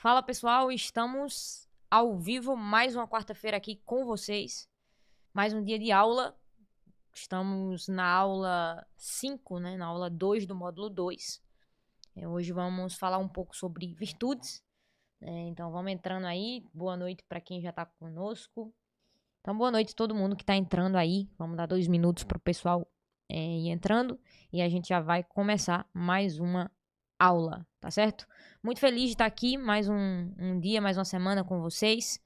Fala pessoal, estamos ao vivo mais uma quarta-feira aqui com vocês. Mais um dia de aula. Estamos na aula 5, né? Na aula 2 do módulo 2. Hoje vamos falar um pouco sobre virtudes. Então vamos entrando aí. Boa noite para quem já está conosco. Então boa noite a todo mundo que está entrando aí. Vamos dar 2 minutos para o pessoal ir entrando. E a gente já vai começar mais uma aula, tá certo? Muito feliz de estar aqui mais um dia, mais uma semana com vocês.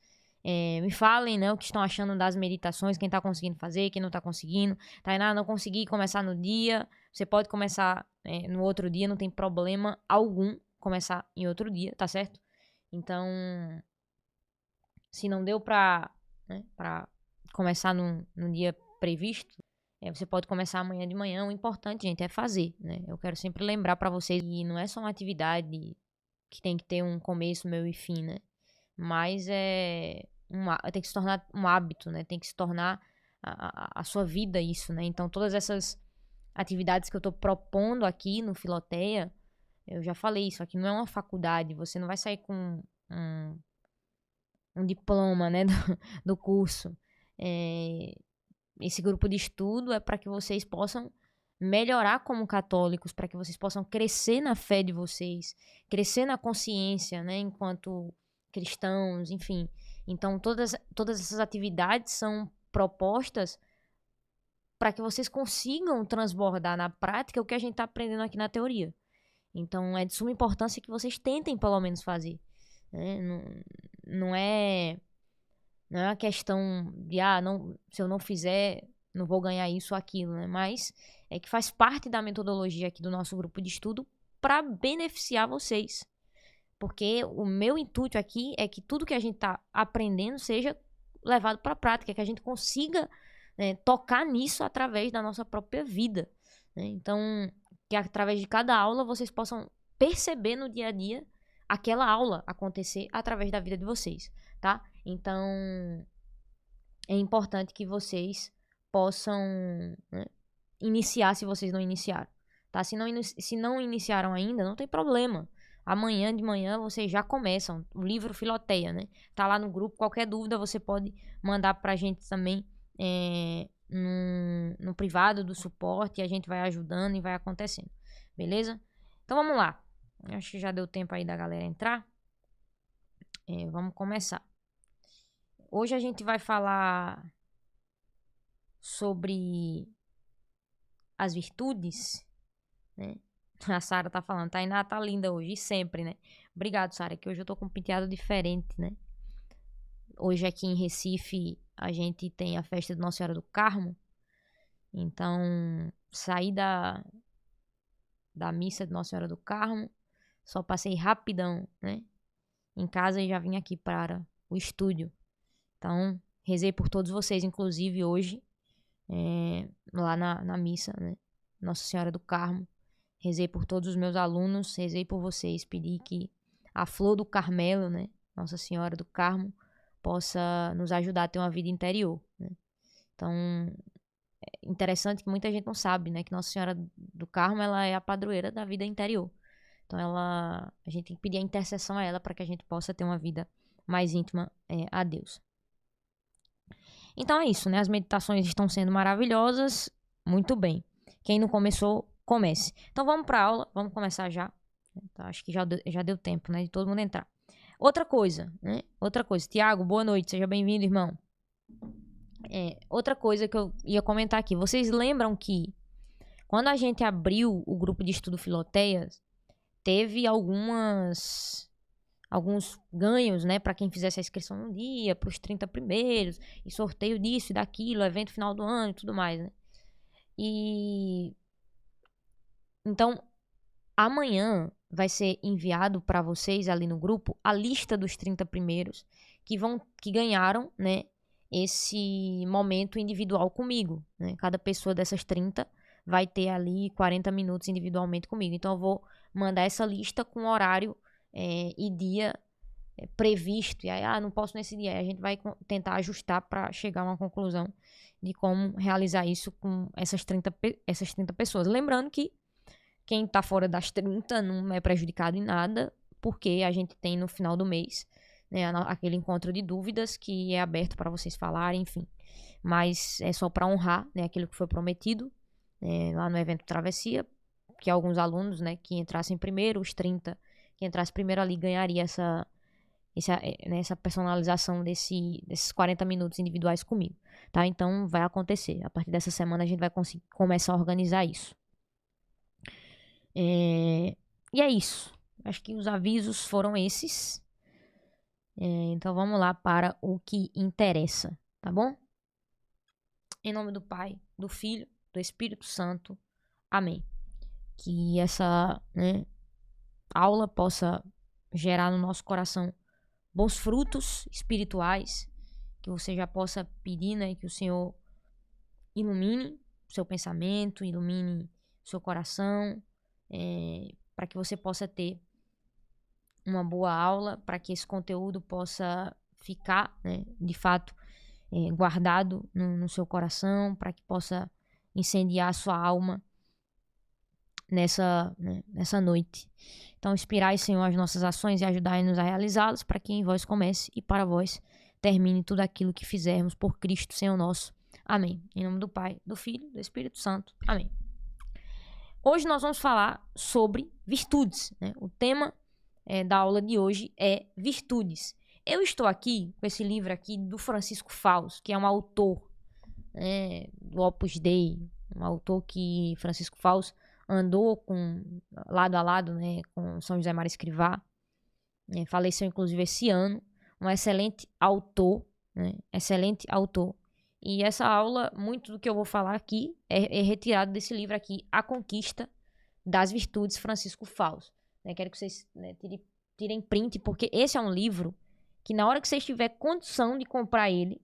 Me falem, né, o que estão achando das meditações, quem tá conseguindo fazer, quem não tá conseguindo. Tainá, não consegui começar no dia. Você pode começar no outro dia, não tem problema algum começar em outro dia, tá certo? Então, se não deu pra começar no dia previsto, você pode começar amanhã de manhã. O importante, gente, é fazer, né? Eu quero sempre lembrar pra vocês que não é só uma atividade que tem que ter um começo, meio e fim, né? Mas tem que se tornar um hábito, né? Tem que se tornar a sua vida isso, né? Então, todas essas atividades que eu tô propondo aqui no Filoteia, eu já falei, isso aqui não é uma faculdade. Você não vai sair com um diploma, né, do curso. Esse grupo de estudo é para que vocês possam melhorar como católicos, para que vocês possam crescer na fé de vocês, crescer na consciência, né, enquanto cristãos, enfim. Então, todas essas atividades são propostas para que vocês consigam transbordar na prática o que a gente está aprendendo aqui na teoria. Então, é de suma importância que vocês tentem, pelo menos, fazer. Né? Não é uma questão de, se eu não fizer, não vou ganhar isso ou aquilo, né? Mas é que faz parte da metodologia aqui do nosso grupo de estudo para beneficiar vocês. Porque o meu intuito aqui é que tudo que a gente está aprendendo seja levado para a prática, que a gente consiga tocar nisso através da nossa própria vida. Né? Então, que através de cada aula vocês possam perceber no dia a dia aquela aula acontecer através da vida de vocês, tá? Então, é importante que vocês possam iniciar se vocês não iniciaram, tá? Se não iniciaram ainda, não tem problema. Amanhã de manhã vocês já começam o livro Filoteia, né? Tá lá no grupo. Qualquer dúvida você pode mandar pra gente também no privado do suporte, e a gente vai ajudando e vai acontecendo, beleza? Então vamos lá. Acho que já deu tempo aí da galera entrar. Vamos começar. Hoje a gente vai falar sobre as virtudes, né? A Sara tá falando, Tainá tá linda hoje, e sempre, né? Obrigado, Sara, que hoje eu tô com um penteado diferente, né? Hoje aqui em Recife a gente tem a festa de Nossa Senhora do Carmo. Então, saí da missa de Nossa Senhora do Carmo, só passei rapidão, né? Em casa e já vim aqui para o estúdio. Então, rezei por todos vocês, inclusive hoje, lá na missa, né? Nossa Senhora do Carmo. Rezei por todos os meus alunos, rezei por vocês, pedi que a flor do Carmelo, né? Nossa Senhora do Carmo, possa nos ajudar a ter uma vida interior, né? Então, é interessante que muita gente não sabe, né? Que Nossa Senhora do Carmo, ela é a padroeira da vida interior. Então, a gente tem que pedir a intercessão a ela para que a gente possa ter uma vida mais íntima a Deus. Então é isso, né? As meditações estão sendo maravilhosas. Muito bem. Quem não começou, comece. Então vamos para a aula. Vamos começar já. Então, acho que já deu tempo, né? De todo mundo entrar. Outra coisa, né? Tiago, boa noite. Seja bem-vindo, irmão. Outra coisa que eu ia comentar aqui. Vocês lembram que quando a gente abriu o grupo de estudo Filoteias, teve alguns ganhos, né, para quem fizesse a inscrição no dia, para os 30 primeiros, e sorteio disso e daquilo, evento final do ano e tudo mais, né? E então, amanhã vai ser enviado para vocês ali no grupo a lista dos 30 primeiros que ganharam, né, esse momento individual comigo, né? Cada pessoa dessas 30 vai ter ali 40 minutos individualmente comigo. Então, eu vou mandar essa lista com horário e dia previsto, e aí, não posso nesse dia. Aí a gente vai tentar ajustar para chegar a uma conclusão de como realizar isso com essas 30 pessoas. Lembrando que quem tá fora das 30 não é prejudicado em nada, porque a gente tem no final do mês, né, aquele encontro de dúvidas que é aberto para vocês falarem, enfim. Mas é só para honrar, né, aquilo que foi prometido, lá no evento Travessia, que alguns alunos, né, que entrassem primeiro, os 30 que entrassem primeiro ali, ganharia essa personalização desses 40 minutos individuais comigo, tá? Então, vai acontecer. A partir dessa semana, a gente vai começar a organizar isso. E é isso. Acho que os avisos foram esses. Então, vamos lá para o que interessa, tá bom? Em nome do Pai, do Filho, do Espírito Santo. Amém. Que essa, né, aula possa gerar no nosso coração bons frutos espirituais, que você já possa pedir, né, que o Senhor ilumine o seu pensamento, ilumine o seu coração, para que você possa ter uma boa aula, para que esse conteúdo possa ficar, né, de fato, guardado no seu coração, para que possa incendiar a sua alma nessa noite. Então, inspirai, Senhor, as nossas ações e ajudai-nos a realizá-las, para que em vós comece e para vós termine tudo aquilo que fizermos por Cristo, Senhor nosso. Amém. Em nome do Pai, do Filho, do Espírito Santo. Amém. Hoje nós vamos falar sobre virtudes, né? O tema da aula de hoje é virtudes. Eu estou aqui com esse livro aqui do Francisco Fausto, que é um autor, do Opus Dei, um autor que Francisco Fausto andou lado a lado, né, com São José Maria Escrivá, faleceu inclusive esse ano, um excelente autor, né, excelente autor. E essa aula, muito do que eu vou falar aqui é retirado desse livro aqui, A Conquista das Virtudes, Francisco Fausto. Quero que vocês, né, tirem print, porque esse é um livro que na hora que vocês tiverem condição de comprar ele,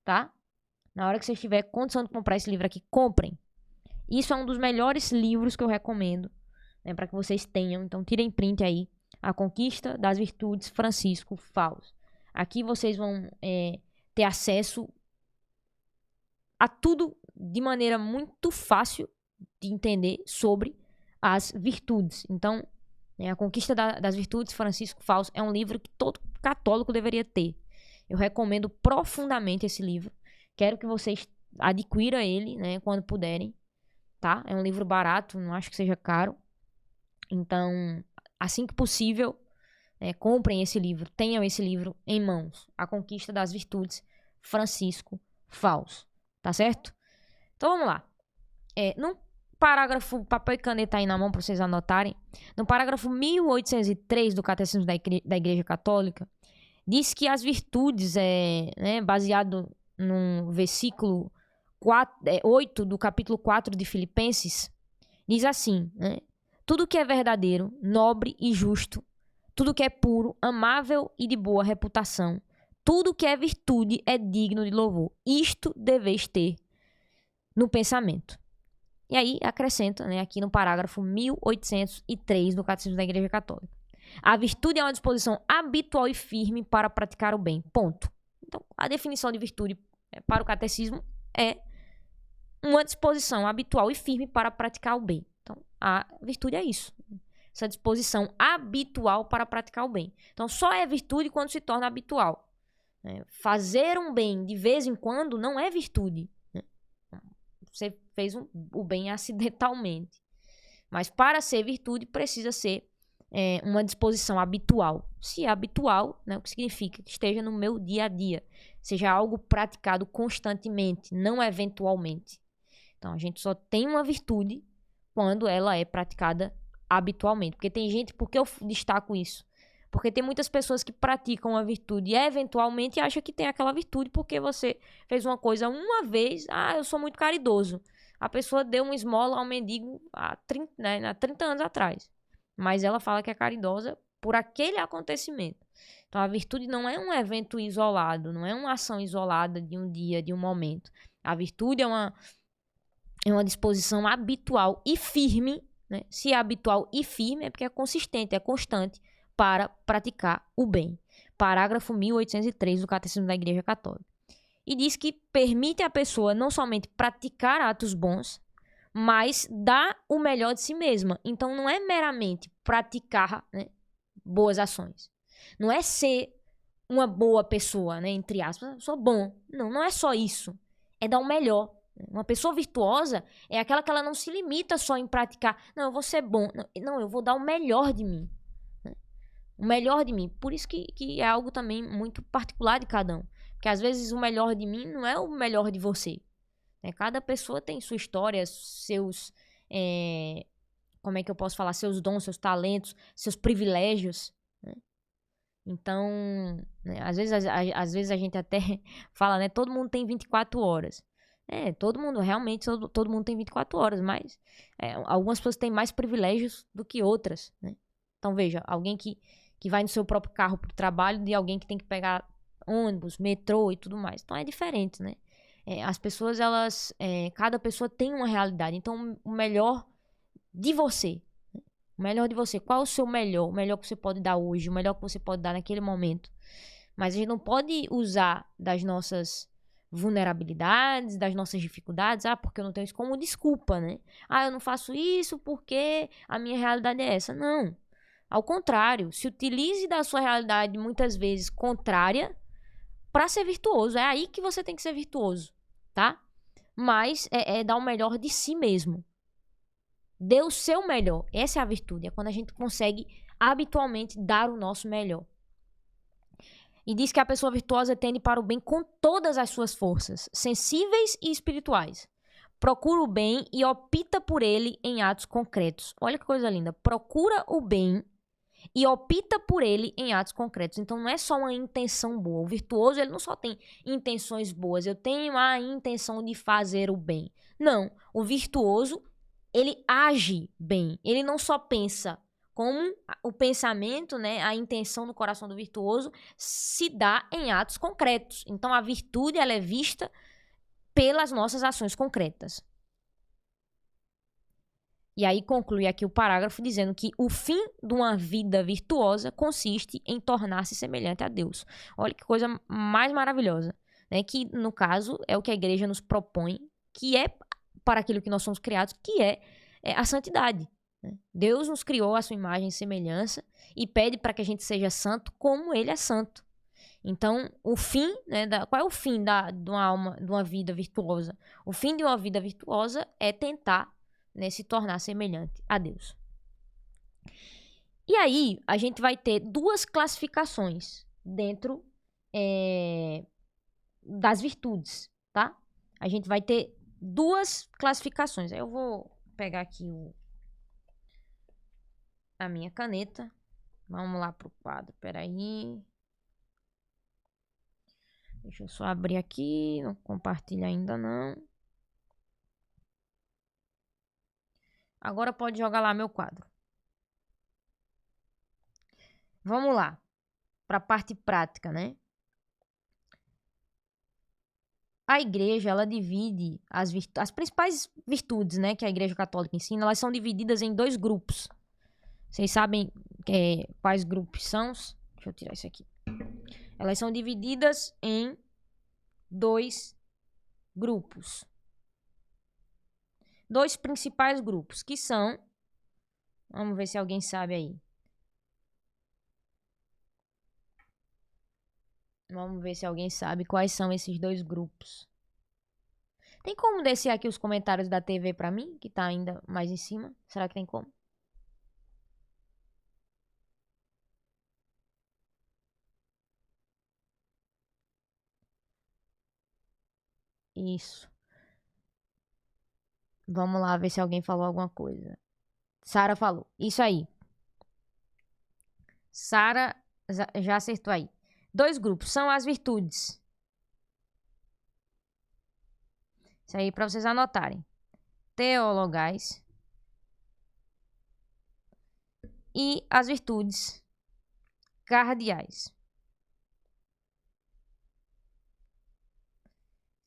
tá? Na hora que vocês tiverem condição de comprar esse livro aqui, comprem. Isso é um dos melhores livros que eu recomendo, né, para que vocês tenham. Então, tirem print aí. A Conquista das Virtudes, Francisco Fausto. Aqui vocês vão ter acesso a tudo de maneira muito fácil de entender sobre as virtudes. Então, A Conquista das Virtudes, Francisco Fausto, é um livro que todo católico deveria ter. Eu recomendo profundamente esse livro. Quero que vocês adquiram ele, né, quando puderem. Tá? É um livro barato, não acho que seja caro. Então, assim que possível, comprem esse livro, tenham esse livro em mãos. A Conquista das Virtudes, Francisco Fausto. Tá certo? Então, vamos lá. No parágrafo, papel e caneta aí na mão para vocês anotarem. No parágrafo 1803 do Catecismo da Igreja Católica, diz que as virtudes, baseado num versículo 8 do capítulo 4 de Filipenses, diz assim, né? Tudo que é verdadeiro, nobre e justo, tudo que é puro, amável e de boa reputação, tudo que é virtude é digno de louvor. Isto deveis ter no pensamento. E aí acrescenta, né, aqui no parágrafo 1803 do Catecismo da Igreja Católica. A virtude é uma disposição habitual e firme para praticar o bem. Ponto. Então, a definição de virtude para o catecismo é uma disposição habitual e firme para praticar o bem. Então, a virtude é isso. Essa disposição habitual para praticar o bem. Então, só é virtude quando se torna habitual. Fazer um bem de vez em quando não é virtude. Você fez o bem acidentalmente. Mas para ser virtude, precisa ser uma disposição habitual. Se é habitual, né, o que significa que esteja no meu dia a dia. Seja algo praticado constantemente, não eventualmente. Então, a gente só tem uma virtude quando ela é praticada habitualmente. Porque tem gente, por que eu destaco isso? Porque tem muitas pessoas que praticam a virtude eventualmente e acham que tem aquela virtude porque você fez uma coisa uma vez. Eu sou muito caridoso. A pessoa deu uma esmola ao mendigo há 30 anos atrás. Mas ela fala que é caridosa por aquele acontecimento. Então, a virtude não é um evento isolado, não é uma ação isolada de um dia, de um momento. A virtude é uma disposição habitual e firme, né? Se é habitual e firme é porque é consistente, é constante para praticar o bem. Parágrafo 1803 do Catecismo da Igreja Católica. E diz que permite à pessoa não somente praticar atos bons, mas dar o melhor de si mesma. Então, não é meramente praticar, né, boas ações. Não é ser uma boa pessoa, né? Entre aspas, eu sou bom. Não, não é só isso. É dar o melhor. Uma pessoa virtuosa é aquela que ela não se limita só em praticar. Não, eu vou ser bom. Não, eu vou dar o melhor de mim. Né? O melhor de mim. Por isso que é algo também muito particular de cada um. Porque às vezes o melhor de mim não é o melhor de você. Né? Cada pessoa tem sua história, seus... como é que eu posso falar? Seus dons, seus talentos, seus privilégios. Né? Então, né, às vezes a gente até fala, né? Todo mundo tem 24 horas. Todo mundo, realmente, todo mundo tem 24 horas, mas algumas pessoas têm mais privilégios do que outras, né? Então, veja, alguém que vai no seu próprio carro pro trabalho de alguém que tem que pegar ônibus, metrô e tudo mais. Então, é diferente, né? As pessoas, cada pessoa tem uma realidade. Então, o melhor de você, o melhor de você. Qual é o seu melhor? O melhor que você pode dar hoje, o melhor que você pode dar naquele momento. Mas a gente não pode usar das nossas vulnerabilidades, das nossas dificuldades, porque eu não tenho isso, como desculpa, né? Eu não faço isso porque a minha realidade é essa. Não. Ao contrário, se utilize da sua realidade muitas vezes contrária para ser virtuoso. É aí que você tem que ser virtuoso, tá? Mas é dar o melhor de si mesmo. Dê o seu melhor. Essa é a virtude. É quando a gente consegue habitualmente dar o nosso melhor. E diz que a pessoa virtuosa tende para o bem com todas as suas forças, sensíveis e espirituais. Procura o bem e opta por ele em atos concretos. Olha que coisa linda. Procura o bem e opta por ele em atos concretos. Então não é só uma intenção boa. O virtuoso, ele não só tem intenções boas. Eu tenho a intenção de fazer o bem. Não. O virtuoso, ele age bem. Ele não só pensa. Como o pensamento, né, a intenção no coração do virtuoso se dá em atos concretos. Então, a virtude, ela é vista pelas nossas ações concretas. E aí conclui aqui o parágrafo dizendo que o fim de uma vida virtuosa consiste em tornar-se semelhante a Deus. Olha que coisa mais maravilhosa, né? Que, no caso, é o que a igreja nos propõe, que é para aquilo que nós somos criados, que é a santidade. Deus nos criou a sua imagem e semelhança e pede para que a gente seja santo como ele é santo. Então, o fim, né, qual é o fim de uma vida virtuosa? O fim de uma vida virtuosa é tentar, né, se tornar semelhante a Deus. E aí, a gente vai ter duas classificações dentro das virtudes, tá? A gente vai ter duas classificações. Aí eu vou pegar aqui a minha caneta. Vamos lá pro quadro, peraí. Deixa eu só abrir aqui, não compartilha ainda não. Agora pode jogar lá meu quadro. Vamos lá, para a parte prática, né? A igreja, ela divide as principais virtudes, né, que a igreja católica ensina, elas são divididas em dois grupos. Vocês sabem quais grupos são? Deixa eu tirar isso aqui. Elas são divididas em dois grupos. Dois principais grupos, que são... Vamos ver se alguém sabe aí. Vamos ver se alguém sabe quais são esses dois grupos. Tem como descer aqui os comentários da TV pra mim, que tá ainda mais em cima? Será que tem como? Isso. Vamos lá ver se alguém falou alguma coisa. Sara falou. Isso aí. Sara já acertou aí. Dois grupos são as virtudes. Isso aí para vocês anotarem. Teologais e as virtudes cardeais.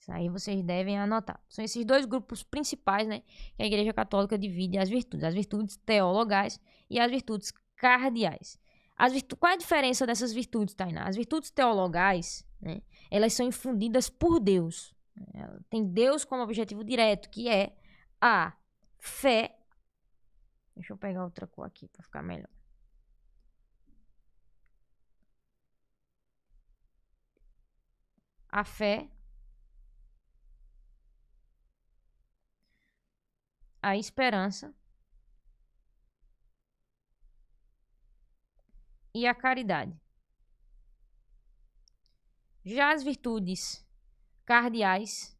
Isso aí vocês devem anotar. São esses dois grupos principais, né, que a Igreja Católica divide as virtudes. As virtudes teologais e as virtudes cardeais. Qual é a diferença dessas virtudes, Tainá? As virtudes teologais, né, elas são infundidas por Deus. Tem Deus como objetivo direto, que é a fé. Deixa eu pegar outra cor aqui para ficar melhor. a fé, a esperança e a caridade. Já as virtudes cardeais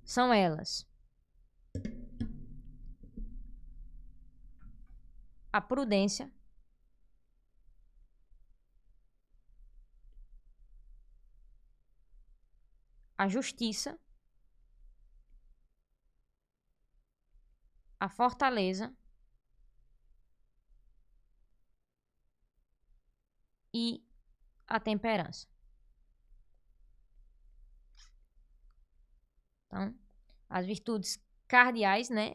são elas: a prudência, a justiça, a fortaleza e a temperança. Então, as virtudes cardeais, né?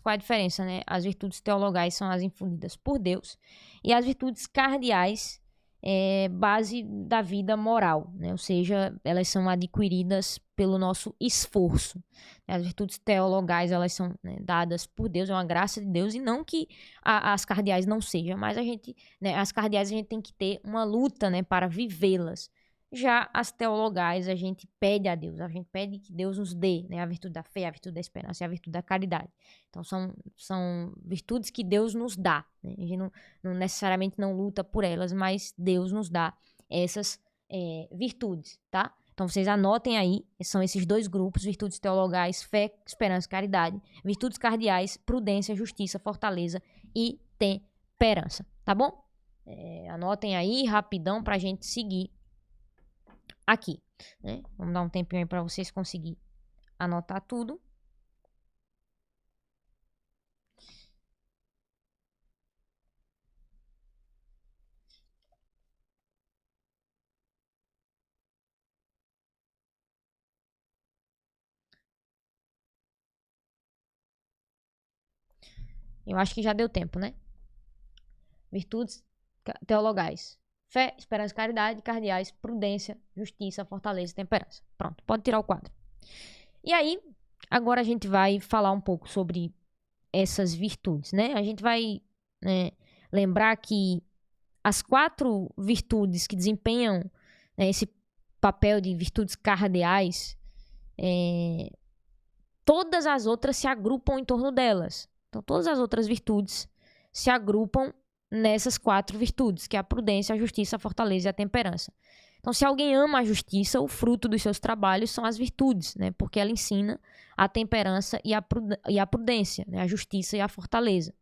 Qual é a diferença, né? As virtudes teologais são as infundidas por Deus e as virtudes cardeais é base da vida moral, né? Ou seja, elas são adquiridas pelo nosso esforço. As virtudes teologais, elas são, né, dadas por Deus, é uma graça de Deus, e não que as cardeais não sejam, mas a gente, né, as cardeais a gente tem que ter uma luta, né, para vivê-las. Já as teologais, a gente pede a Deus, a gente pede que Deus nos dê, né, a virtude da fé, a virtude da esperança e a virtude da caridade. Então, são virtudes que Deus nos dá, né? A gente não necessariamente não luta por elas, mas Deus nos dá essas virtudes, tá? Então, vocês anotem aí, são esses dois grupos: virtudes teologais, fé, esperança e caridade; virtudes cardeais, prudência, justiça, fortaleza e temperança, tá bom? Anotem aí, rapidão, pra gente seguir aqui, né? Vamos dar um tempinho aí para vocês conseguirem anotar tudo. Eu acho que já deu tempo, né? Virtudes teologais: fé, esperança, caridade; cardeais, prudência, justiça, fortaleza e temperança. Pronto, pode tirar o quadro. E aí, agora a gente vai falar um pouco sobre essas virtudes, né? A gente vai, né, lembrar que as 4 virtudes que desempenham, né, esse papel de virtudes cardeais, todas as outras se agrupam em torno delas. Então, todas as outras virtudes se agrupam nessas 4 virtudes, que é a prudência, a justiça, a fortaleza e a temperança. Então, se alguém ama a justiça, o fruto dos seus trabalhos são as virtudes, né? Porque ela ensina a temperança e a prudência, né? A justiça e a fortaleza.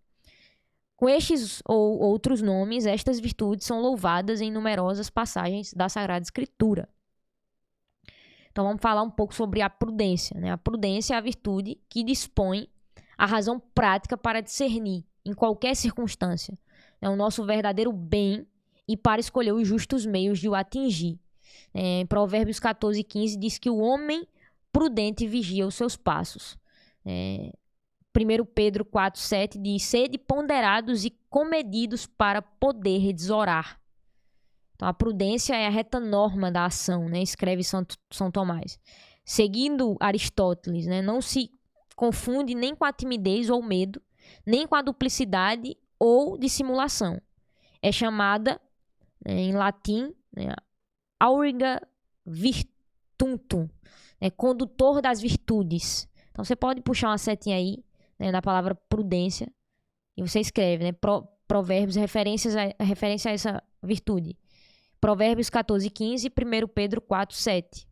Com estes ou outros nomes, estas virtudes são louvadas em numerosas passagens da Sagrada Escritura. Então, vamos falar um pouco sobre a prudência, né? A prudência é a virtude que dispõe a razão prática para discernir, em qualquer circunstância, o nosso verdadeiro bem e para escolher os justos meios de o atingir. Em Provérbios 14:15 diz que o homem prudente vigia os seus passos. 1 Pedro 4:7 diz: sede ponderados e comedidos para poder desorar. Então, a prudência é a reta norma da ação, né? Escreve São Tomás. Seguindo Aristóteles, né? Não se confunde nem com a timidez ou medo, nem com a duplicidade ou dissimulação. É chamada, em latim, né, auriga virtuntum, condutor das virtudes. Então, você pode puxar uma setinha aí, né, na palavra prudência, e você escreve, né, Provérbios, referência a essa virtude. Provérbios 14:15 e 1 Pedro 4:7.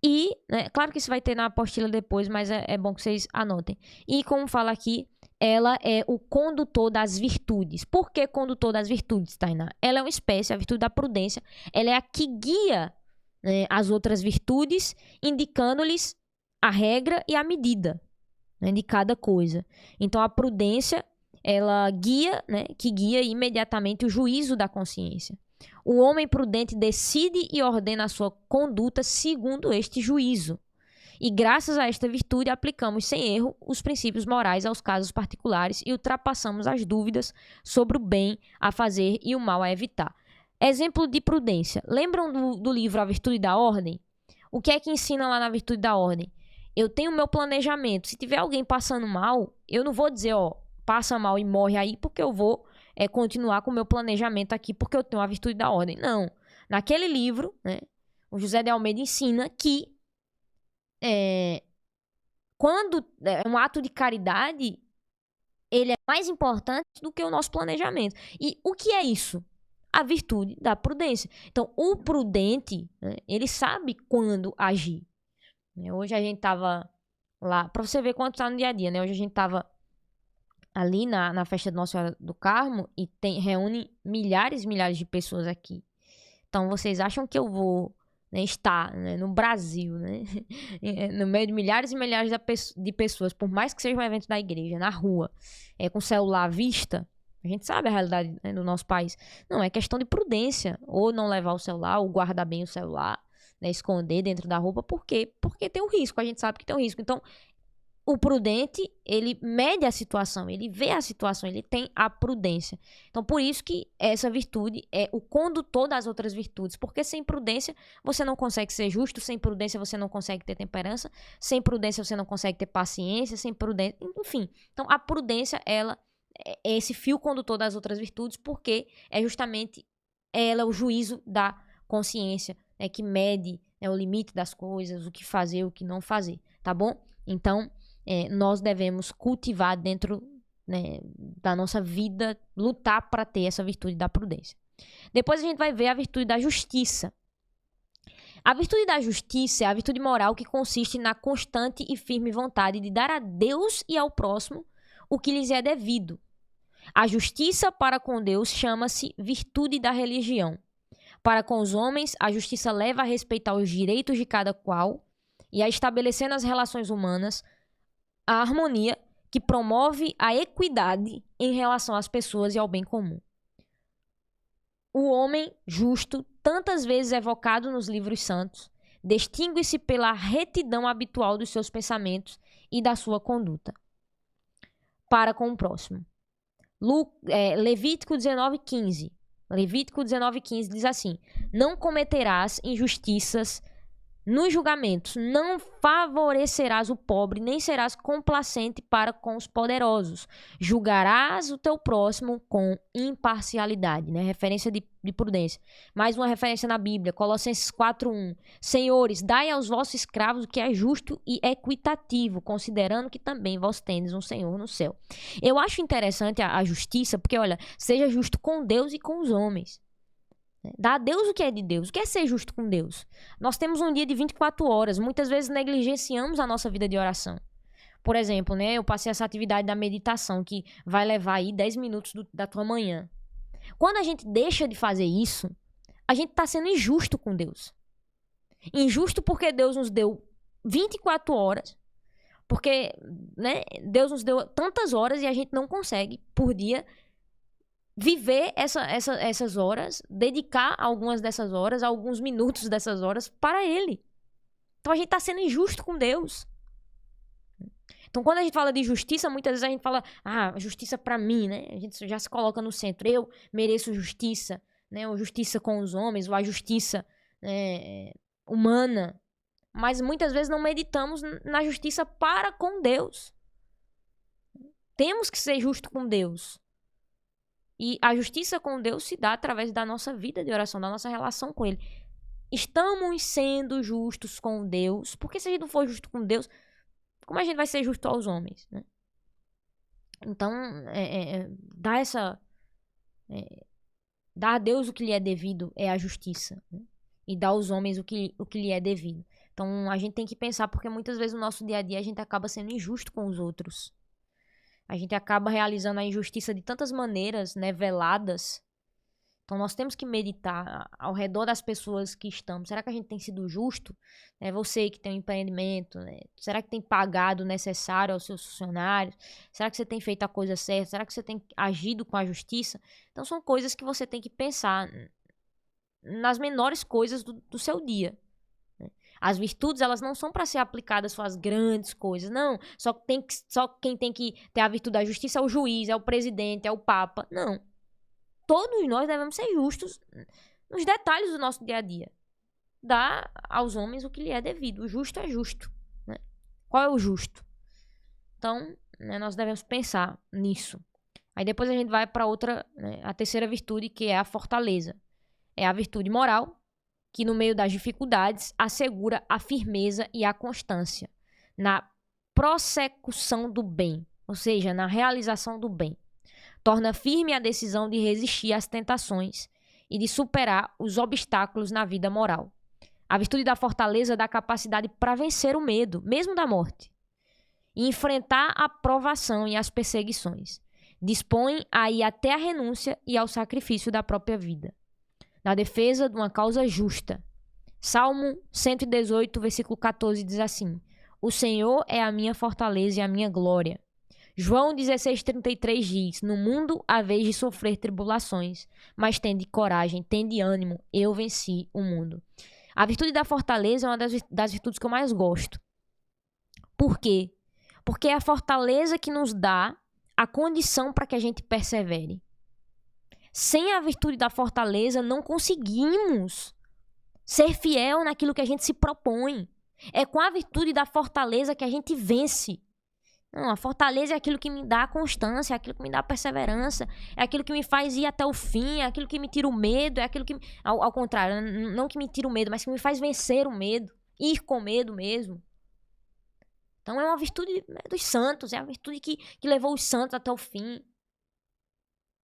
E, né, claro que isso vai ter na apostila depois, mas é bom que vocês anotem. E como fala aqui, ela é o condutor das virtudes. Por que condutor das virtudes, Tainá? Ela é uma espécie, a virtude da prudência, ela é a que guia, né, as outras virtudes, indicando-lhes a regra e a medida, né, de cada coisa. Então, a prudência, ela guia, né, que guia imediatamente o juízo da consciência. O homem prudente decide e ordena a sua conduta segundo este juízo. E graças a esta virtude aplicamos sem erro os princípios morais aos casos particulares e ultrapassamos as dúvidas sobre o bem a fazer e o mal a evitar. Exemplo de prudência. Lembram do livro A Virtude da Ordem? O que é que ensina lá na Virtude da Ordem? Eu tenho meu planejamento. Se tiver alguém passando mal, eu não vou dizer, passa mal e morre aí, porque eu vou continuar com o meu planejamento aqui, porque eu tenho a virtude da ordem. Não. naquele livro, né, o José de Almeida ensina que quando é um ato de caridade, ele é mais importante do que o nosso planejamento. E o que é isso? A virtude da prudência. Então, o prudente, né, ele sabe quando agir. Hoje a gente tava lá, pra você ver quanto tá no dia a dia, né? Hoje a gente tava ali na festa de Nossa Senhora do Carmo e reúne milhares e milhares de pessoas aqui. Então, vocês acham que eu vou, né, estar, né, no Brasil, né, no meio de milhares e milhares de pessoas, por mais que seja um evento da igreja, na rua, com o celular à vista? A gente sabe a realidade, né, do nosso país. Não, é questão de prudência. Ou não levar o celular, ou guardar bem o celular, né, esconder dentro da roupa. Por quê? Porque tem um risco. A gente sabe que tem um risco. Então, o prudente, ele mede a situação, ele vê a situação, ele tem a prudência. Então, por isso que essa virtude é o condutor das outras virtudes. Porque sem prudência, você não consegue ser justo, sem prudência, você não consegue ter temperança, sem prudência, você não consegue ter paciência, sem prudência, enfim. Então, a prudência, ela é esse fio condutor das outras virtudes, porque é justamente ela o juízo da consciência, né, que mede, né, o limite das coisas, o que fazer, o que não fazer, tá bom? Então, nós devemos cultivar dentro, né, da nossa vida, lutar para ter essa virtude da prudência. Depois a gente vai ver a virtude da justiça. A virtude da justiça é a virtude moral que consiste na constante e firme vontade de dar a Deus e ao próximo o que lhes é devido. A justiça para com Deus chama-se virtude da religião. Para com os homens, a justiça leva a respeitar os direitos de cada qual e a estabelecer nas relações humanas a harmonia que promove a equidade em relação às pessoas e ao bem comum. O homem justo, tantas vezes evocado nos livros santos, distingue-se pela retidão habitual dos seus pensamentos e da sua conduta para com o próximo. Levítico 19:15. Levítico 19:15 diz assim: não cometerás injustiças nos julgamentos, não favorecerás o pobre, nem serás complacente para com os poderosos. Julgarás o teu próximo com imparcialidade, né? Referência de prudência. Mais uma referência na Bíblia, Colossenses 4:1. Senhores, dai aos vossos escravos o que é justo e equitativo, considerando que também vós tendes um Senhor no céu. Eu acho interessante a justiça, porque, olha, seja justo com Deus e com os homens. Dá a Deus o que é de Deus. O que é ser justo com Deus? Nós temos um dia de 24 horas. Muitas vezes negligenciamos a nossa vida de oração. Por exemplo, né, eu passei essa atividade da meditação, que vai levar aí 10 minutos da tua manhã. Quando a gente deixa de fazer isso, a gente está sendo injusto com Deus. Injusto porque Deus nos deu 24 horas. Porque, né, Deus nos deu tantas horas e a gente não consegue, por dia, viver essas horas, dedicar algumas dessas horas, alguns minutos dessas horas para Ele. Então a gente está sendo injusto com Deus. Então quando a gente fala de justiça, muitas vezes a gente fala, justiça para mim, né? A gente já se coloca no centro. Eu mereço justiça, né? Ou justiça com os homens, ou a justiça humana. Mas muitas vezes não meditamos na justiça para com Deus. Temos que ser justos com Deus. E a justiça com Deus se dá através da nossa vida de oração, da nossa relação com Ele. Estamos sendo justos com Deus, porque se a gente não for justo com Deus, como a gente vai ser justo aos homens, né? Então, dar a Deus o que lhe é devido é a justiça, né? E dar aos homens o que lhe é devido. Então, a gente tem que pensar, porque muitas vezes no nosso dia a dia a gente acaba sendo injusto com os outros. A gente acaba realizando a injustiça de tantas maneiras, né, veladas. Então, nós temos que meditar ao redor das pessoas que estamos. Será que a gente tem sido justo? Você que tem um empreendimento, né? Será que tem pagado o necessário aos seus funcionários? Será que você tem feito a coisa certa? Será que você tem agido com a justiça? Então, são coisas que você tem que pensar nas menores coisas do seu dia. As virtudes, elas não são para ser aplicadas só às grandes coisas, não. Só quem tem que ter a virtude da justiça é o juiz, é o presidente, é o papa. Não. Todos nós devemos ser justos nos detalhes do nosso dia a dia. Dar aos homens o que lhe é devido. O justo é justo, né? Qual é o justo? Então, né, nós devemos pensar nisso. Aí depois a gente vai para outra, né, a terceira virtude, que é a fortaleza. é a virtude moral, que no meio das dificuldades assegura a firmeza e a constância na prossecução do bem, ou seja, na realização do bem. Torna firme a decisão de resistir às tentações e de superar os obstáculos na vida moral. A virtude da fortaleza dá capacidade para vencer o medo, mesmo da morte, e enfrentar a provação e as perseguições. Dispõe a ir até a renúncia e ao sacrifício da própria vida, na defesa de uma causa justa. Salmo 118, versículo 14 diz assim: O Senhor é a minha fortaleza e a minha glória. João 16,33 diz: No mundo há vez de sofrer tribulações, mas tende coragem, tende ânimo, eu venci o mundo. A virtude da fortaleza é uma das virtudes que eu mais gosto. Por quê? Porque é a fortaleza que nos dá a condição para que a gente persevere. Sem a virtude da fortaleza, não conseguimos ser fiel naquilo que a gente se propõe. É com a virtude da fortaleza que a gente vence. Não, a fortaleza é aquilo que me dá a constância, é aquilo que me dá a perseverança, é aquilo que me faz ir até o fim, é aquilo que me tira o medo, é aquilo que... Ao contrário, não que me tira o medo, mas que me faz vencer o medo, ir com medo mesmo. Então é uma virtude dos santos, é a virtude que levou os santos até o fim.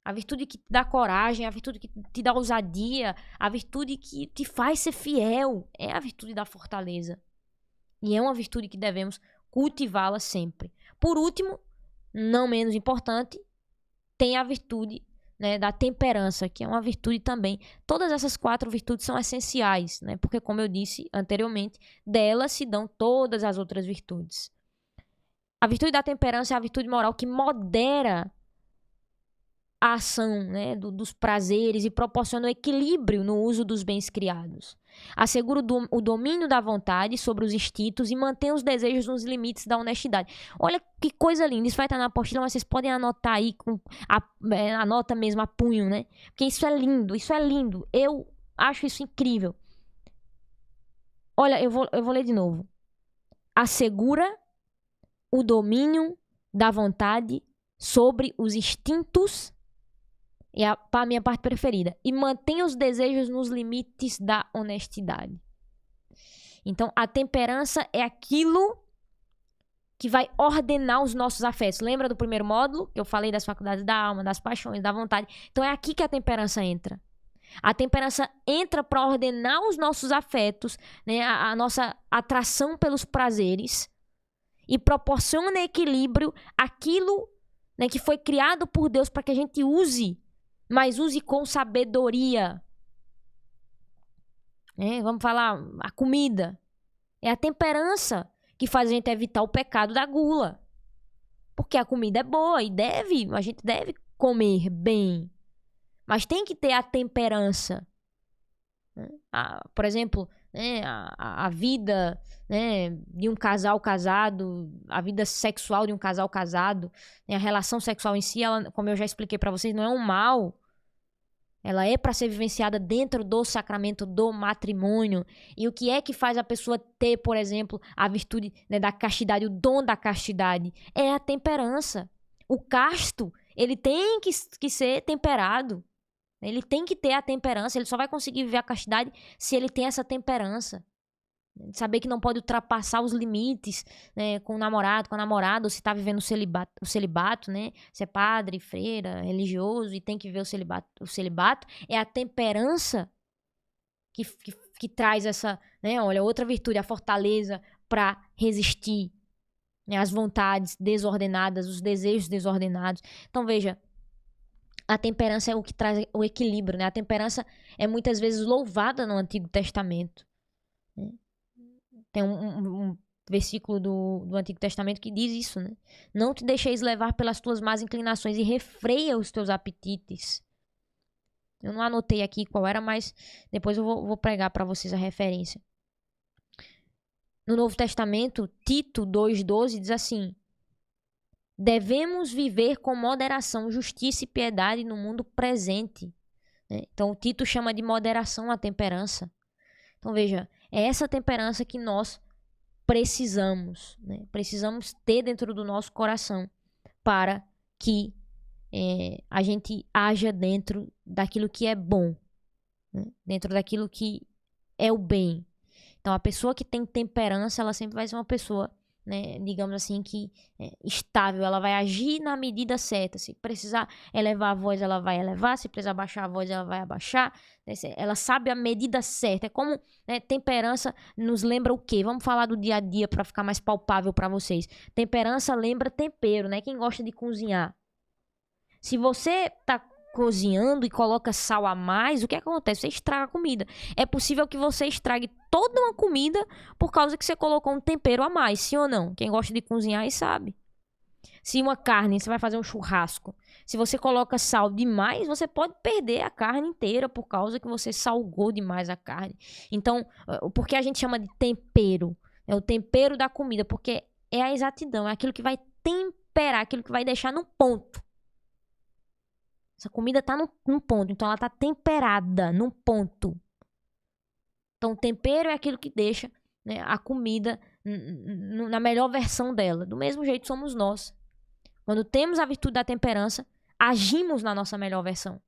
A virtude que te dá coragem, a virtude que te dá ousadia, a virtude que te faz ser fiel, é a virtude da fortaleza. E é uma virtude que devemos cultivá-la sempre. Por último, não menos importante, tem a virtude, né, da temperança, que é uma virtude também. Todas essas 4 virtudes são essenciais, né, porque, como eu disse anteriormente, delas se dão todas as outras virtudes. A virtude da temperança é a virtude moral que modera a ação, né, dos prazeres e proporciona o equilíbrio no uso dos bens criados. Assegura o domínio da vontade sobre os instintos e mantém os desejos nos limites da honestidade. Olha que coisa linda, isso vai estar na apostila, mas vocês podem anotar aí, anota mesmo a punho, né? Porque isso é lindo, eu acho isso incrível. Olha, eu vou ler de novo. Assegura o domínio da vontade sobre os instintos, é a minha parte preferida, e mantém os desejos nos limites da honestidade. Então, a temperança é aquilo que vai ordenar os nossos afetos. Lembra do primeiro módulo? Que eu falei das faculdades da alma, das paixões, da vontade. Então, é aqui que a temperança entra. A temperança entra para ordenar os nossos afetos, né, a nossa atração pelos prazeres, e proporciona equilíbrio àquilo, né, que foi criado por Deus para que a gente use, mas use com sabedoria. Vamos falar, a comida. É a temperança que faz a gente evitar o pecado da gula. Porque a comida é boa e a gente deve comer bem. Mas tem que ter a temperança. Por exemplo, né, a vida, né, de um casal casado, a vida sexual de um casal casado, né, a relação sexual em si, ela, como eu já expliquei para vocês, não é um mal. Ela é para ser vivenciada dentro do sacramento do matrimônio. E o que é que faz a pessoa ter, por exemplo, a virtude, né, da castidade, o dom da castidade? É a temperança. O casto, ele tem que ser temperado. Ele tem que ter a temperança. Ele só vai conseguir viver a castidade se ele tem essa temperança. Saber que não pode ultrapassar os limites, né, com o namorado, com a namorada, ou se está vivendo o celibato, né? Se é padre, freira, religioso e tem que viver o celibato, é a temperança que traz essa, né, olha, outra virtude, a fortaleza para resistir, né, às vontades desordenadas, os desejos desordenados. Então, veja, a temperança é o que traz o equilíbrio, né? A temperança é muitas vezes louvada no Antigo Testamento, né? Tem um versículo do Antigo Testamento que diz isso, né? Não te deixeis levar pelas tuas más inclinações e refreia os teus apetites. Eu não anotei aqui qual era, mas depois eu vou pregar para vocês a referência. No Novo Testamento, Tito 2,12 diz assim: devemos viver com moderação, justiça e piedade no mundo presente. Então, Tito chama de moderação a temperança. Então, veja, é essa temperança que nós precisamos, né? Precisamos ter dentro do nosso coração para que a gente haja dentro daquilo que é bom. né? Dentro daquilo que é o bem. Então, a pessoa que tem temperança, ela sempre vai ser uma pessoa, né, digamos assim, que é estável. Ela vai agir na medida certa. Se precisar elevar a voz, ela vai elevar. Se precisar abaixar a voz, ela vai abaixar. Ela sabe a medida certa. É como, né, temperança nos lembra o quê? Vamos falar do dia a dia para ficar mais palpável para vocês. Temperança lembra tempero, né? Quem gosta de cozinhar. Se você tá cozinhando e coloca sal a mais, o que acontece? Você estraga a comida. É possível que você estrague toda uma comida por causa que você colocou um tempero a mais, sim ou não? Quem gosta de cozinhar aí sabe. Se uma carne, você vai fazer um churrasco, se você coloca sal demais, você pode perder a carne inteira por causa que você salgou demais a carne. Então, por que a gente chama de tempero? É o tempero da comida, porque é a exatidão, é aquilo que vai temperar, aquilo que vai deixar no ponto. Essa comida tá num ponto, então ela tá temperada num ponto. Então o tempero é aquilo que deixa, né, a comida na melhor versão dela. Do mesmo jeito somos nós. Quando temos a virtude da temperança, agimos na nossa melhor versão.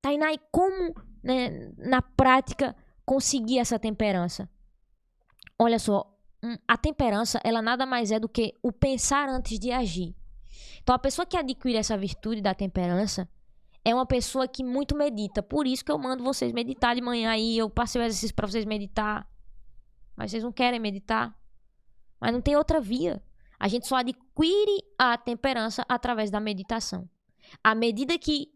Tainá, e como, né, na prática conseguir essa temperança? Olha só, a temperança, ela nada mais é do que o pensar antes de agir. Então, a pessoa que adquire essa virtude da temperança é uma pessoa que muito medita. Por isso que eu mando vocês meditar de manhã aí. Eu passei o exercício para vocês meditar. Mas vocês não querem meditar. Mas não tem outra via. A gente só adquire a temperança através da meditação. À medida que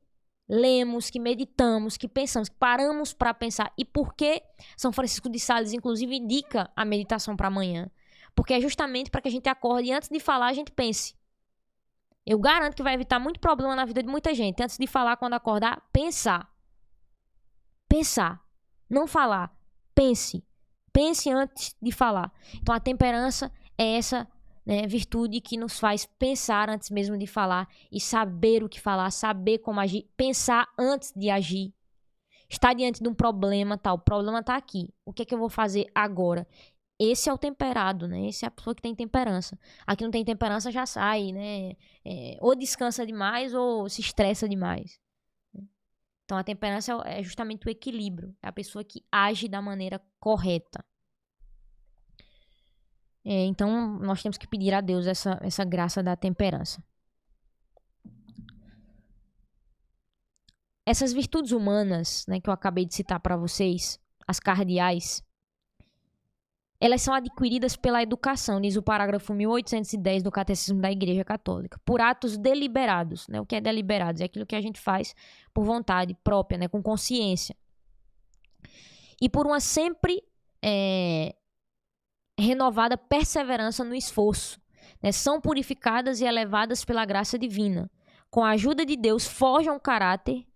lemos, que meditamos, que pensamos, que paramos para pensar. E por que São Francisco de Sales, inclusive, indica a meditação para amanhã? Porque é justamente para que a gente acorde e antes de falar a gente pense. Eu garanto que vai evitar muito problema na vida de muita gente. Antes de falar, quando acordar, pensar. Pensar. Não falar. Pense. Pense antes de falar. Então, a temperança é essa, né, virtude que nos faz pensar antes mesmo de falar e saber o que falar, saber como agir, pensar antes de agir. Está diante de um problema, tal. O problema está aqui. O que é que eu vou fazer agora? Esse é o temperado, né? Esse é a pessoa que tem temperança. A que não tem temperança já sai, né? Ou descansa demais ou se estressa demais. Então, a temperança é justamente o equilíbrio. É a pessoa que age da maneira correta. Então, nós temos que pedir a Deus essa graça da temperança. Essas virtudes humanas, né, que eu acabei de citar para vocês, as cardeais, elas são adquiridas pela educação, diz o parágrafo 1810 do Catecismo da Igreja Católica, por atos deliberados, né? O que é deliberados? É aquilo que a gente faz por vontade própria, né? Com consciência. E por uma sempre renovada perseverança no esforço, né? São purificadas e elevadas pela graça divina. Com a ajuda de Deus, forjam o caráter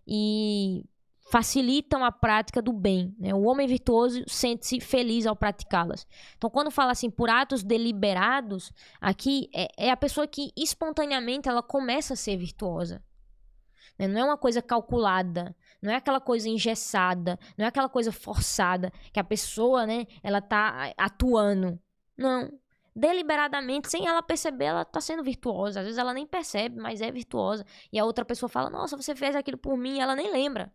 e facilitam a prática do bem, né? O homem virtuoso sente-se feliz ao praticá-las. Então, quando fala assim, por atos deliberados, aqui é a pessoa que espontaneamente ela começa a ser virtuosa, né? Não é uma coisa calculada, não é aquela coisa engessada, não é aquela coisa forçada, que a pessoa, né, ela tá atuando. Não. Deliberadamente, sem ela perceber, ela tá sendo virtuosa. Às vezes ela nem percebe, mas é virtuosa. E a outra pessoa fala, nossa, você fez aquilo por mim, e ela nem lembra.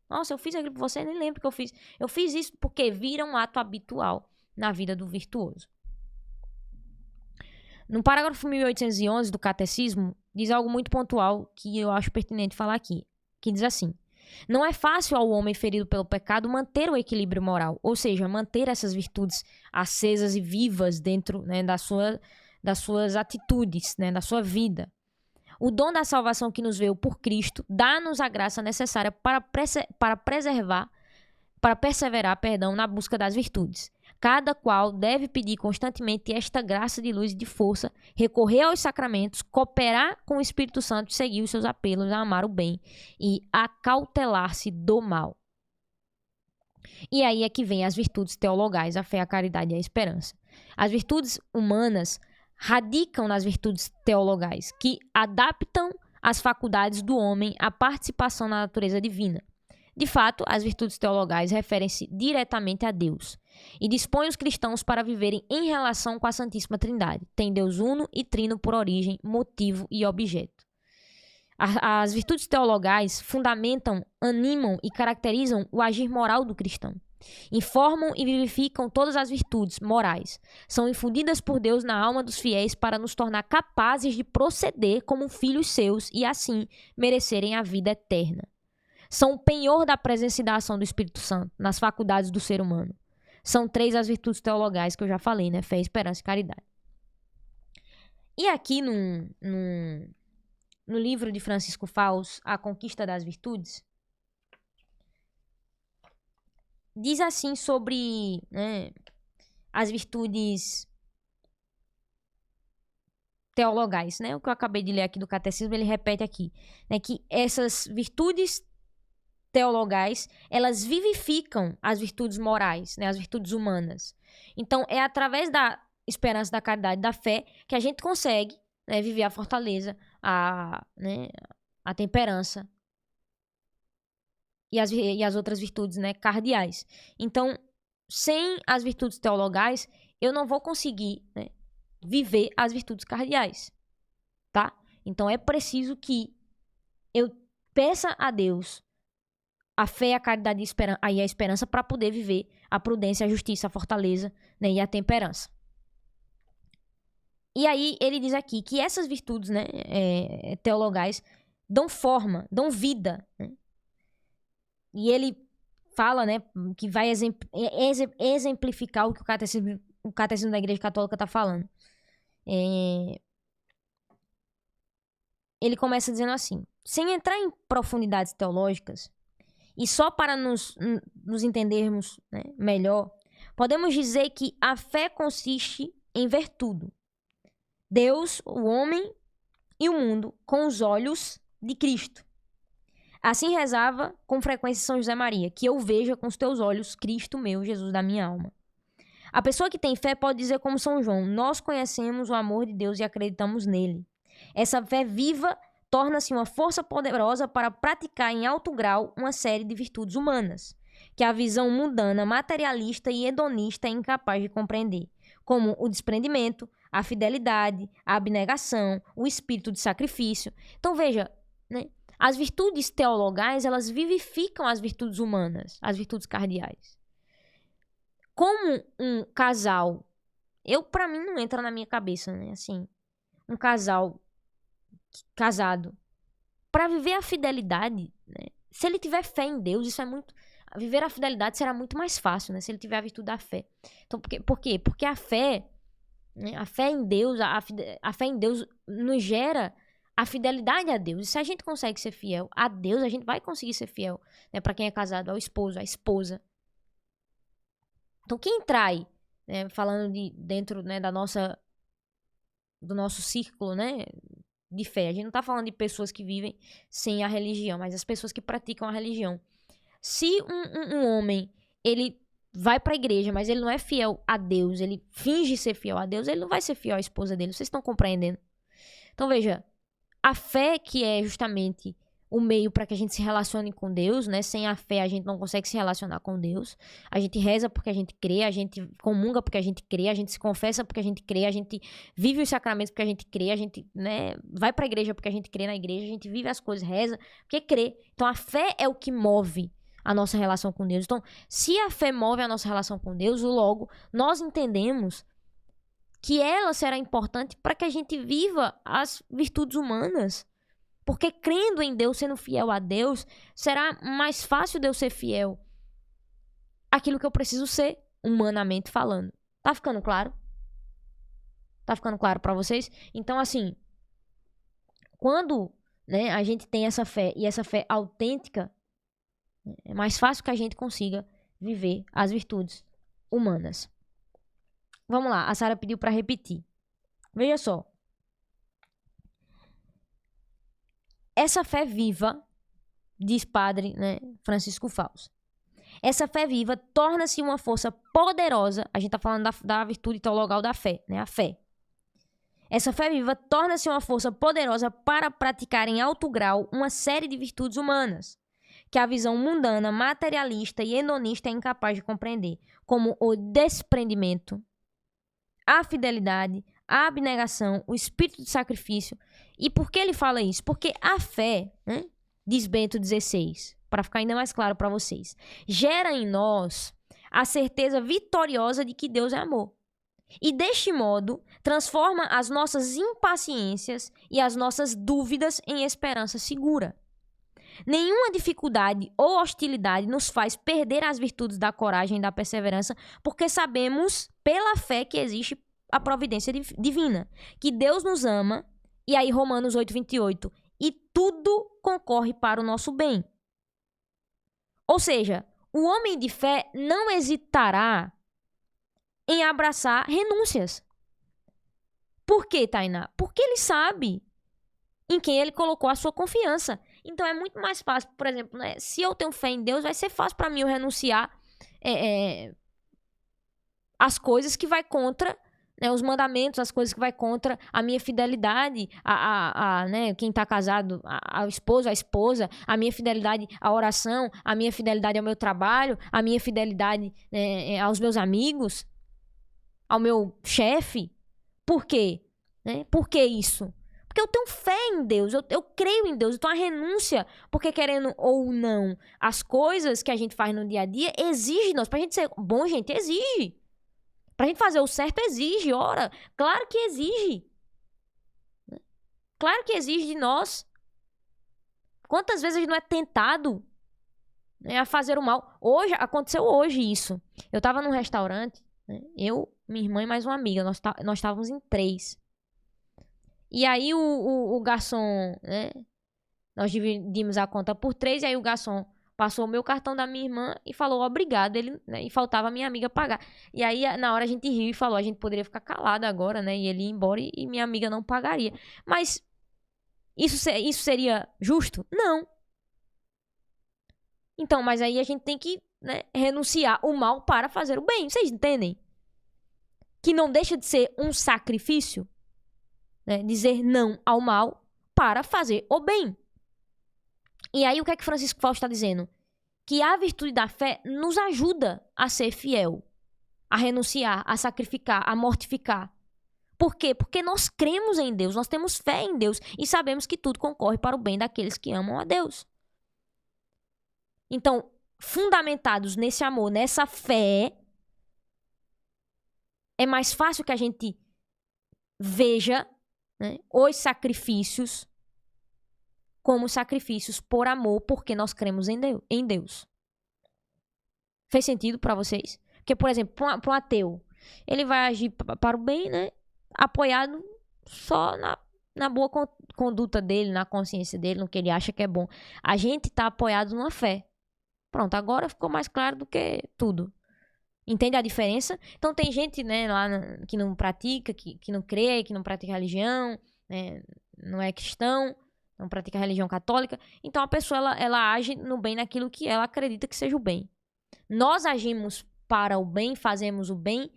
Nossa, eu fiz aquilo por você, nem lembro que eu fiz. Eu fiz isso porque vira um ato habitual na vida do virtuoso. No parágrafo 1811 do Catecismo, diz algo muito pontual que eu acho pertinente falar aqui, que diz assim: não é fácil ao homem ferido pelo pecado manter o equilíbrio moral, ou seja, manter essas virtudes acesas e vivas dentro, né, das suas atitudes, né, da sua vida. O dom da salvação que nos veio por Cristo dá-nos a graça necessária para perseverar, na busca das virtudes. Cada qual deve pedir constantemente esta graça de luz e de força, recorrer aos sacramentos, cooperar com o Espírito Santo, seguir os seus apelos a amar o bem e acautelar-se do mal. E aí é que vem as virtudes teologais, a fé, a caridade e a esperança. As virtudes humanas radicam nas virtudes teologais, que adaptam as faculdades do homem à participação na natureza divina. De fato, as virtudes teologais referem-se diretamente a Deus e dispõem os cristãos para viverem em relação com a Santíssima Trindade. Tem Deus uno e trino por origem, motivo e objeto. As virtudes teologais fundamentam, animam e caracterizam o agir moral do cristão. Informam e vivificam todas as virtudes morais. São infundidas por Deus na alma dos fiéis para nos tornar capazes de proceder como filhos seus e, assim, merecerem a vida eterna. São o penhor da presença e da ação do Espírito Santo nas faculdades do ser humano. São 3 as virtudes teologais que eu já falei, né? Fé, esperança e caridade. E aqui no livro de Francisco Fausto, A Conquista das Virtudes, diz assim sobre, né, as virtudes teologais, né? O que eu acabei de ler aqui do catecismo, ele repete aqui, né, que essas virtudes teologais, elas vivificam as virtudes morais, né, as virtudes humanas. Então, é através da esperança, da caridade, da fé, que a gente consegue, né, viver a fortaleza, né, a temperança e as outras virtudes, né, cardeais. Então, sem as virtudes teologais, eu não vou conseguir, né, viver as virtudes cardeais, tá? Então, é preciso que eu peça a Deus a fé, a caridade e a esperança para poder viver a prudência, a justiça, a fortaleza, né, e a temperança. E aí ele diz aqui que essas virtudes, né, teologais dão forma, dão vida, né? E ele fala, né, que vai exemplificar o que o catecismo da Igreja Católica está falando. Ele começa dizendo assim: sem entrar em profundidades teológicas, e só para nos entendermos, né, melhor, podemos dizer que a fé consiste em ver tudo. Deus, o homem e o mundo com os olhos de Cristo. Assim rezava com frequência São José Maria: que eu veja com os teus olhos Cristo meu, Jesus da minha alma. A pessoa que tem fé pode dizer como São João: nós conhecemos o amor de Deus e acreditamos nele. Essa fé viva torna-se uma força poderosa para praticar em alto grau uma série de virtudes humanas, que a visão mundana, materialista e hedonista é incapaz de compreender, como o desprendimento, a fidelidade, a abnegação, o espírito de sacrifício. Então veja, né? As virtudes teologais, elas vivificam as virtudes humanas, as virtudes cardeais. Como um casal, para mim não entra na minha cabeça, né? Assim, um casal casado, para viver a fidelidade, né? Se ele tiver fé em Deus, isso é muito... Viver a fidelidade será muito mais fácil, né? Se ele tiver a virtude da fé. Então, por quê? Porque a fé, né? A fé em Deus, a fé em Deus nos gera a fidelidade a Deus. E se a gente consegue ser fiel a Deus, a gente vai conseguir ser fiel, né, para quem é casado, ao esposo, à esposa. Então, quem trai, né, falando dentro, né, do nosso círculo, né, de fé. A gente não tá falando de pessoas que vivem sem a religião, mas as pessoas que praticam a religião. Se um homem, ele vai pra igreja, mas ele não é fiel a Deus, ele finge ser fiel a Deus, ele não vai ser fiel à esposa dele. Vocês estão compreendendo? Então, veja, a fé, que é justamente o meio para que a gente se relacione com Deus, né? Sem a fé a gente não consegue se relacionar com Deus. A gente reza porque a gente crê, a gente comunga porque a gente crê, a gente se confessa porque a gente crê, a gente vive os sacramentos porque a gente crê, a gente, né, vai para a igreja porque a gente crê na igreja, a gente vive as coisas, reza porque crê. Então a fé é o que move a nossa relação com Deus. Então, se a fé move a nossa relação com Deus, logo nós entendemos que ela será importante para que a gente viva as virtudes humanas. Porque crendo em Deus, sendo fiel a Deus, será mais fácil de eu ser fiel àquilo que eu preciso ser, humanamente falando. Tá ficando claro? Tá ficando claro para vocês? Então, assim, quando, né, a gente tem essa fé e essa fé autêntica, é mais fácil que a gente consiga viver as virtudes humanas. Vamos lá, a Sara pediu para repetir. Veja só. Essa fé viva, diz padre, né, Francisco Fausto, essa fé viva torna-se uma força poderosa. A gente está falando da virtude teologal da fé, né, a fé. Essa fé viva torna-se uma força poderosa para praticar em alto grau uma série de virtudes humanas, que a visão mundana, materialista e hedonista é incapaz de compreender, como o desprendimento, a fidelidade, a abnegação, o espírito de sacrifício. E por que ele fala isso? Porque a fé, né, diz Bento XVI, para ficar ainda mais claro para vocês, gera em nós a certeza vitoriosa de que Deus é amor. E deste modo, transforma as nossas impaciências e as nossas dúvidas em esperança segura. Nenhuma dificuldade ou hostilidade nos faz perder as virtudes da coragem e da perseverança, porque sabemos, pela fé, que existe a providência divina, que Deus nos ama, e aí Romanos 8:28, e tudo concorre para o nosso bem. Ou seja, o homem de fé não hesitará em abraçar renúncias. Por quê, Tainá? Porque ele sabe em quem ele colocou a sua confiança. Então é muito mais fácil, por exemplo, né, se eu tenho fé em Deus, vai ser fácil para mim eu renunciar as coisas que vai contra, né, os mandamentos, as coisas que vai contra a minha fidelidade né, quem está casado, ao esposo, à esposa, a minha fidelidade à oração, a minha fidelidade ao meu trabalho, a minha fidelidade aos meus amigos, ao meu chefe. Por quê? Né? Por que isso? Porque eu tenho fé em Deus, eu creio em Deus. Então a renúncia, porque querendo ou não, as coisas que a gente faz no dia a dia exigem de nós. Pra gente ser bom, gente, exige. Pra gente fazer o certo, exige. Ora, claro que exige. Claro que exige de nós. Quantas vezes a gente não é tentado, né, a fazer o mal? Aconteceu hoje isso. Eu tava num restaurante, né, eu, minha irmã e mais uma amiga. Nós estávamos em 3. E aí o garçom, né, nós dividimos a conta por 3, e aí o garçom passou o meu cartão da minha irmã e falou obrigado, ele, né, e faltava a minha amiga pagar. E aí na hora a gente riu e falou, a gente poderia ficar calado agora, né, e ele ia embora e minha amiga não pagaria. Mas isso seria justo? Não. Então, mas aí a gente tem que, né, renunciar o mal para fazer o bem. Vocês entendem? Que não deixa de ser um sacrifício, né, dizer não ao mal para fazer o bem. E aí o que é que Francisco Fausto está dizendo? Que a virtude da fé nos ajuda a ser fiel, a renunciar, a sacrificar, a mortificar. Por quê? Porque nós cremos em Deus, nós temos fé em Deus e sabemos que tudo concorre para o bem daqueles que amam a Deus. Então, fundamentados nesse amor, nessa fé, é mais fácil que a gente veja, né, os sacrifícios como sacrifícios por amor, porque nós cremos em Deus. Fez sentido para vocês? Porque, por exemplo, para um ateu, ele vai agir para o bem, né, apoiado só na boa conduta dele, na consciência dele, no que ele acha que é bom. A gente está apoiado numa fé. Pronto, agora ficou mais claro do que tudo. Entende a diferença? Então tem gente, né, lá que não pratica, que não crê, que não pratica religião, né, não é cristão, não pratica religião católica. Então a pessoa ela age no bem naquilo que ela acredita que seja o bem. Nós agimos para o bem, fazemos o bem,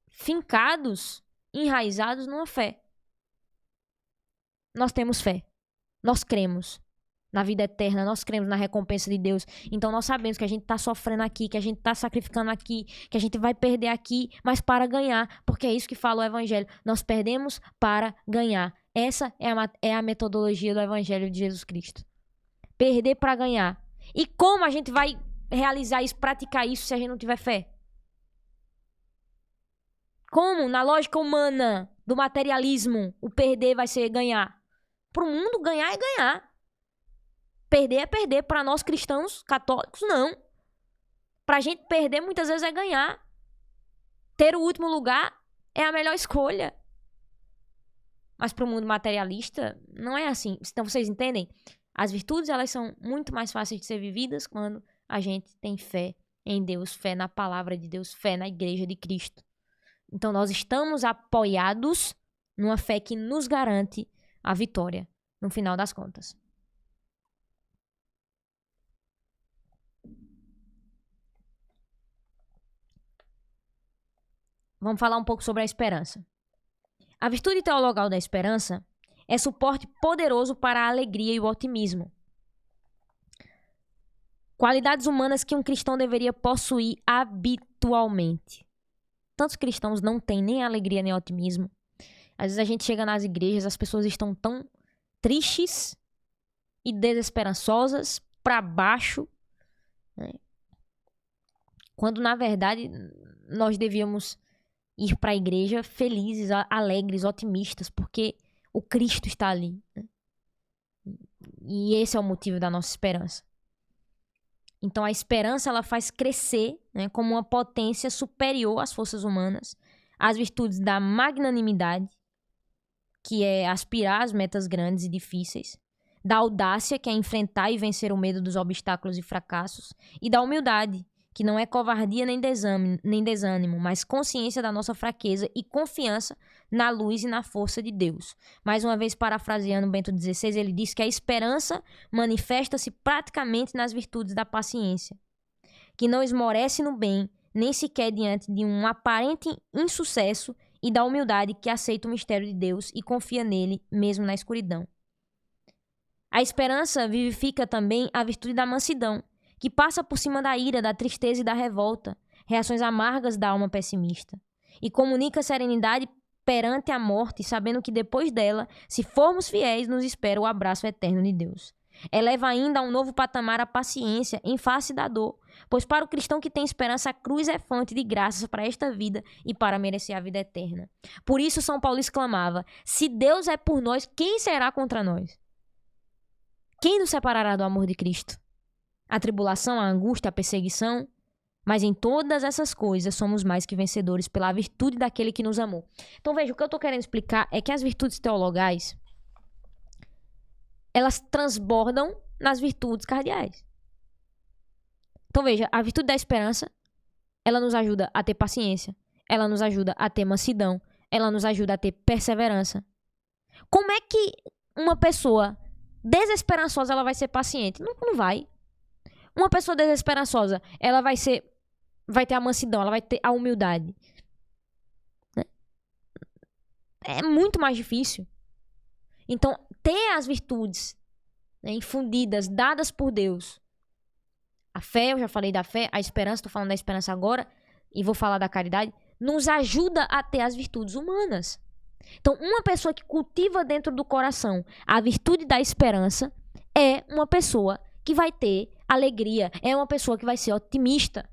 fincados, enraizados numa fé. Nós temos fé. Nós cremos na vida eterna, nós cremos na recompensa de Deus. Então nós sabemos que a gente está sofrendo aqui, que a gente está sacrificando aqui, que a gente vai perder aqui, mas para ganhar, porque é isso que fala o Evangelho. Nós perdemos para ganhar. Essa é a metodologia do Evangelho de Jesus Cristo. Perder para ganhar. E como a gente vai realizar isso, praticar isso, se a gente não tiver fé? Como? Na lógica humana do materialismo, o perder vai ser ganhar. Para o mundo, ganhar é ganhar. Perder é perder. Para nós cristãos católicos, não. Para a gente perder, muitas vezes, é ganhar. Ter o último lugar é a melhor escolha. Mas para o mundo materialista, não é assim. Então, vocês entendem? As virtudes, elas são muito mais fáceis de ser vividas quando a gente tem fé em Deus, fé na palavra de Deus, fé na igreja de Cristo. Então, nós estamos apoiados numa fé que nos garante a vitória, no final das contas. Vamos falar um pouco sobre a esperança. A virtude teologal da esperança é suporte poderoso para a alegria e o otimismo. Qualidades humanas que um cristão deveria possuir habitualmente. tantos cristãos não têm nem alegria nem otimismo. Às vezes a gente chega nas igrejas, as pessoas estão tão tristes e desesperançosas, para baixo, né? Quando na verdade nós devíamos ir para a igreja felizes, alegres, otimistas, porque o Cristo está ali, né? E esse é o motivo da nossa esperança. Então a esperança ela faz crescer, né, como uma potência superior às forças humanas, às virtudes da magnanimidade, que é aspirar às metas grandes e difíceis, da audácia, que é enfrentar e vencer o medo dos obstáculos e fracassos, e da humildade, que não é covardia nem desânimo, mas consciência da nossa fraqueza e confiança na luz e na força de Deus. Mais uma vez, parafraseando Bento XVI, ele diz que a esperança manifesta-se praticamente nas virtudes da paciência, que não esmorece no bem, nem sequer diante de um aparente insucesso, e da humildade, que aceita o mistério de Deus e confia nele, mesmo na escuridão. A esperança vivifica também a virtude da mansidão, que passa por cima da ira, da tristeza e da revolta, reações amargas da alma pessimista, e comunica serenidade perante a morte, sabendo que depois dela, se formos fiéis, nos espera o abraço eterno de Deus. Eleva ainda a um novo patamar a paciência em face da dor, pois para o cristão que tem esperança, a cruz é fonte de graças para esta vida e para merecer a vida eterna. Por isso São Paulo exclamava: se Deus é por nós, quem será contra nós? Quem nos separará do amor de Cristo? A tribulação, a angústia, a perseguição? Mas em todas essas coisas somos mais que vencedores pela virtude daquele que nos amou. Então veja, o que eu estou querendo explicar é que as virtudes teologais, elas transbordam nas virtudes cardeais. Então veja, a virtude da esperança, ela nos ajuda a ter paciência, ela nos ajuda a ter mansidão, ela nos ajuda a ter perseverança. Como é que uma pessoa desesperançosa ela vai ser paciente? Não vai. Uma pessoa desesperançosa, ela vai ter a mansidão, ela vai ter a humildade. É muito mais difícil. Então, ter as virtudes, né, infundidas, dadas por Deus. A fé, eu já falei da fé, a esperança, estou falando da esperança agora, e vou falar da caridade, nos ajuda a ter as virtudes humanas. Então, uma pessoa que cultiva dentro do coração a virtude da esperança é uma pessoa que vai ter alegria, é uma pessoa que vai ser otimista.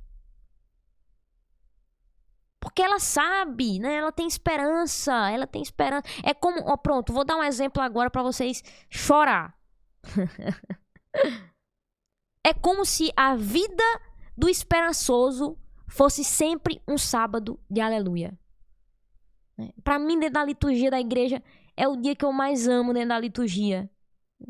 Porque ela sabe, né? Ela tem esperança, É como, ó, pronto, vou dar um exemplo agora para vocês chorar. É como se a vida do esperançoso fosse sempre um sábado de aleluia. Para mim, dentro da liturgia da igreja, é o dia que eu mais amo dentro da liturgia.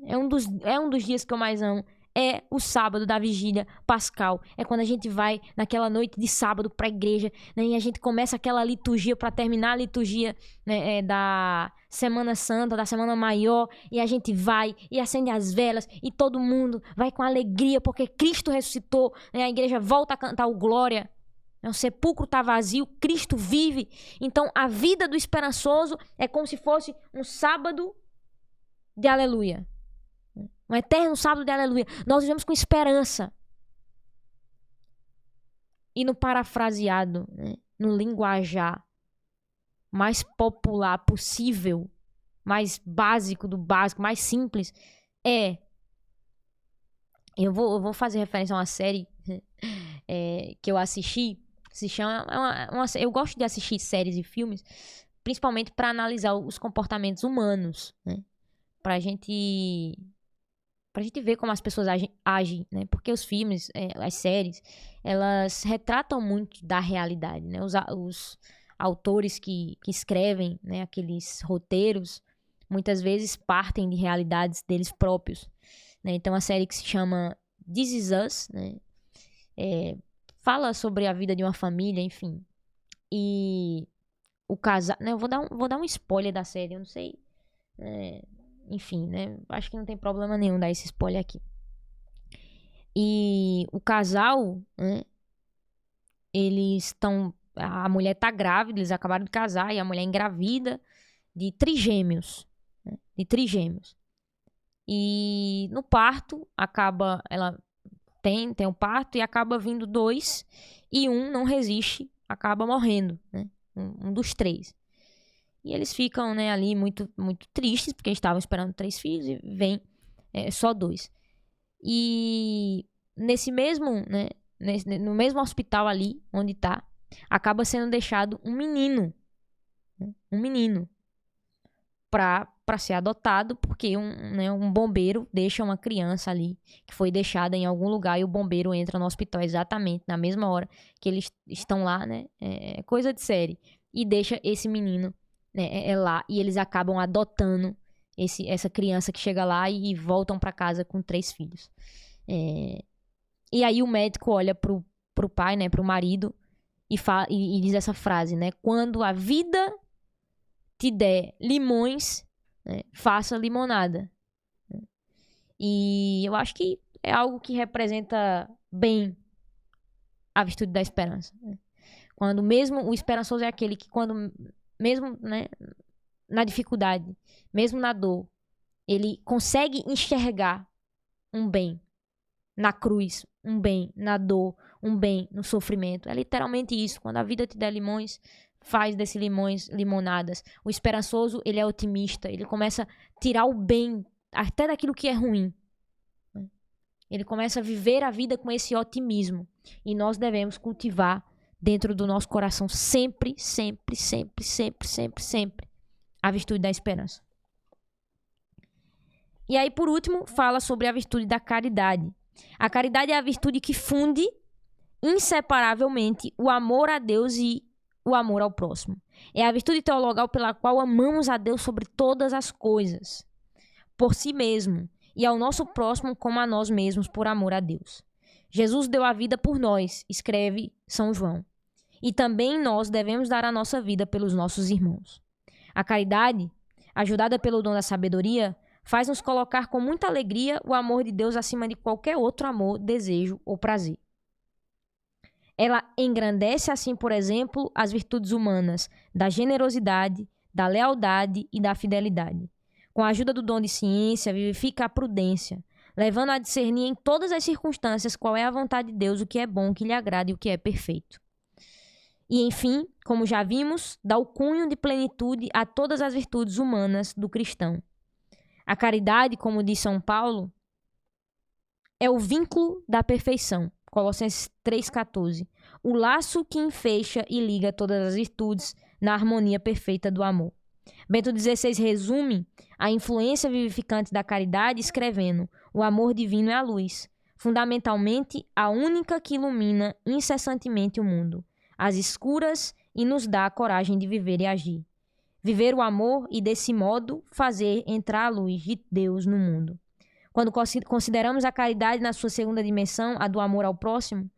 É um dos dias que eu mais amo. É o sábado da vigília pascal. É quando a gente vai naquela noite de sábado para a igreja, né, e a gente começa aquela liturgia para terminar a liturgia, né, da Semana Santa, da Semana Maior, e a gente vai e acende as velas e todo mundo vai com alegria porque Cristo ressuscitou, né, a igreja volta a cantar o glória. O sepulcro está vazio, Cristo vive. Então a vida do esperançoso é como se fosse um sábado de aleluia. Um eterno sábado de aleluia. Nós vivemos com esperança. E no parafraseado, né, no linguajar mais popular possível, mais básico do básico, mais simples, eu vou fazer referência a uma série que eu assisti. Se chama, eu gosto de assistir séries e filmes, principalmente para analisar os comportamentos humanos, né? Pra gente ver como as pessoas agem, né? Porque os filmes, as séries, elas retratam muito da realidade, né? Os autores que escrevem, né, aqueles roteiros, muitas vezes partem de realidades deles próprios, né? Então, a série que se chama This Is Us, né, fala sobre a vida de uma família, enfim. E o casal... Né, eu vou dar um spoiler da série, eu não sei... Enfim, né? Acho que não tem problema nenhum dar esse spoiler aqui. E o casal, né? Eles estão... A mulher tá grávida, eles acabaram de casar, e a mulher engravida de trigêmeos. Né? De trigêmeos. E no parto, ela tem um parto e acaba vindo 2, e um não resiste acaba morrendo, né? Um dos 3. E eles ficam, né, ali muito, muito tristes, porque eles estavam esperando 3 filhos e vem só 2. E nesse mesmo, né, no mesmo hospital ali, onde tá, acaba sendo deixado um menino. Né, um menino. Pra ser adotado, porque um bombeiro deixa uma criança ali, que foi deixada em algum lugar, e o bombeiro entra no hospital exatamente na mesma hora que eles estão lá, né? É coisa de série. E deixa esse menino, né, lá, e eles acabam adotando essa criança que chega lá e voltam pra casa com 3 filhos. E aí o médico olha pro pai, né, pro marido, e diz essa frase, né? Quando a vida te der limões, né, faça limonada. E eu acho que é algo que representa bem a virtude da esperança. Né? Quando mesmo o esperançoso é aquele que quando mesmo, né, na dificuldade, mesmo na dor, ele consegue enxergar um bem na cruz, um bem na dor, um bem no sofrimento. É literalmente isso. Quando a vida te der limões, faz desses limões limonadas. O esperançoso, ele é otimista. Ele começa a tirar o bem até daquilo que é ruim. Ele começa a viver a vida com esse otimismo. E nós devemos cultivar dentro do nosso coração sempre, sempre, sempre, sempre, sempre, sempre a virtude da esperança. E aí, por último, fala sobre a virtude da caridade. A caridade é a virtude que funde inseparavelmente o amor a Deus e o amor ao próximo. É a virtude teologal pela qual amamos a Deus sobre todas as coisas, por si mesmo, e ao nosso próximo como a nós mesmos, por amor a Deus. Jesus deu a vida por nós, escreve São João. E também nós devemos dar a nossa vida pelos nossos irmãos. A caridade, ajudada pelo dom da sabedoria, faz-nos colocar com muita alegria o amor de Deus acima de qualquer outro amor, desejo ou prazer. Ela engrandece assim, por exemplo, as virtudes humanas da generosidade, da lealdade e da fidelidade. Com a ajuda do dom de ciência, vivifica a prudência, levando a discernir em todas as circunstâncias qual é a vontade de Deus, o que é bom, o que lhe agrada e o que é perfeito. E, enfim, como já vimos, dá o cunho de plenitude a todas as virtudes humanas do cristão. A caridade, como diz São Paulo, é o vínculo da perfeição. Colossenses 3,14. O laço que enfeixa e liga todas as virtudes na harmonia perfeita do amor. Bento XVI resume a influência vivificante da caridade escrevendo: o amor divino é a luz, fundamentalmente a única que ilumina incessantemente o mundo, as escuras, e nos dá a coragem de viver e agir. Viver o amor e, desse modo, fazer entrar a luz de Deus no mundo. Quando consideramos a caridade na sua segunda dimensão, a do amor ao próximo,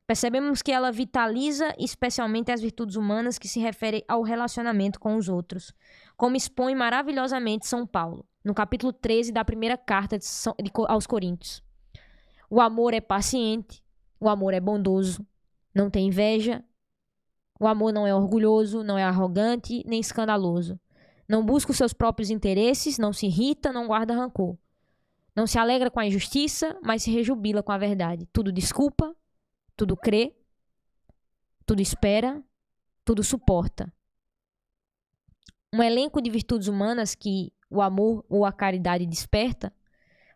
percebemos que ela vitaliza especialmente as virtudes humanas que se referem ao relacionamento com os outros, como expõe maravilhosamente São Paulo, no capítulo 13 da primeira carta aos Coríntios. O amor é paciente, o amor é bondoso, não tem inveja, o amor não é orgulhoso, não é arrogante, nem escandaloso. Não busca os seus próprios interesses, não se irrita, não guarda rancor. Não se alegra com a injustiça, mas se rejubila com a verdade. Tudo desculpa, tudo crê, tudo espera, tudo suporta. Um elenco de virtudes humanas que o amor ou a caridade desperta,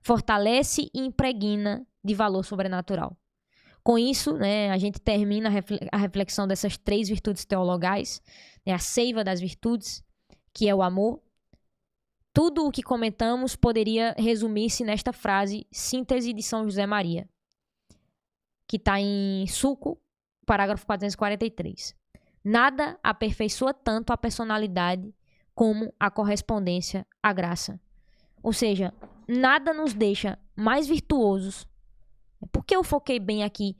fortalece e impregna de valor sobrenatural. Com isso, né, a gente termina a reflexão dessas 3 virtudes teologais, né, a seiva das virtudes, que é o amor. Tudo o que comentamos poderia resumir-se nesta frase, síntese de São José Maria, que está em Suco, parágrafo 443. Nada aperfeiçoa tanto a personalidade como a correspondência à graça. Ou seja, nada nos deixa mais virtuosos. Por que eu foquei bem aqui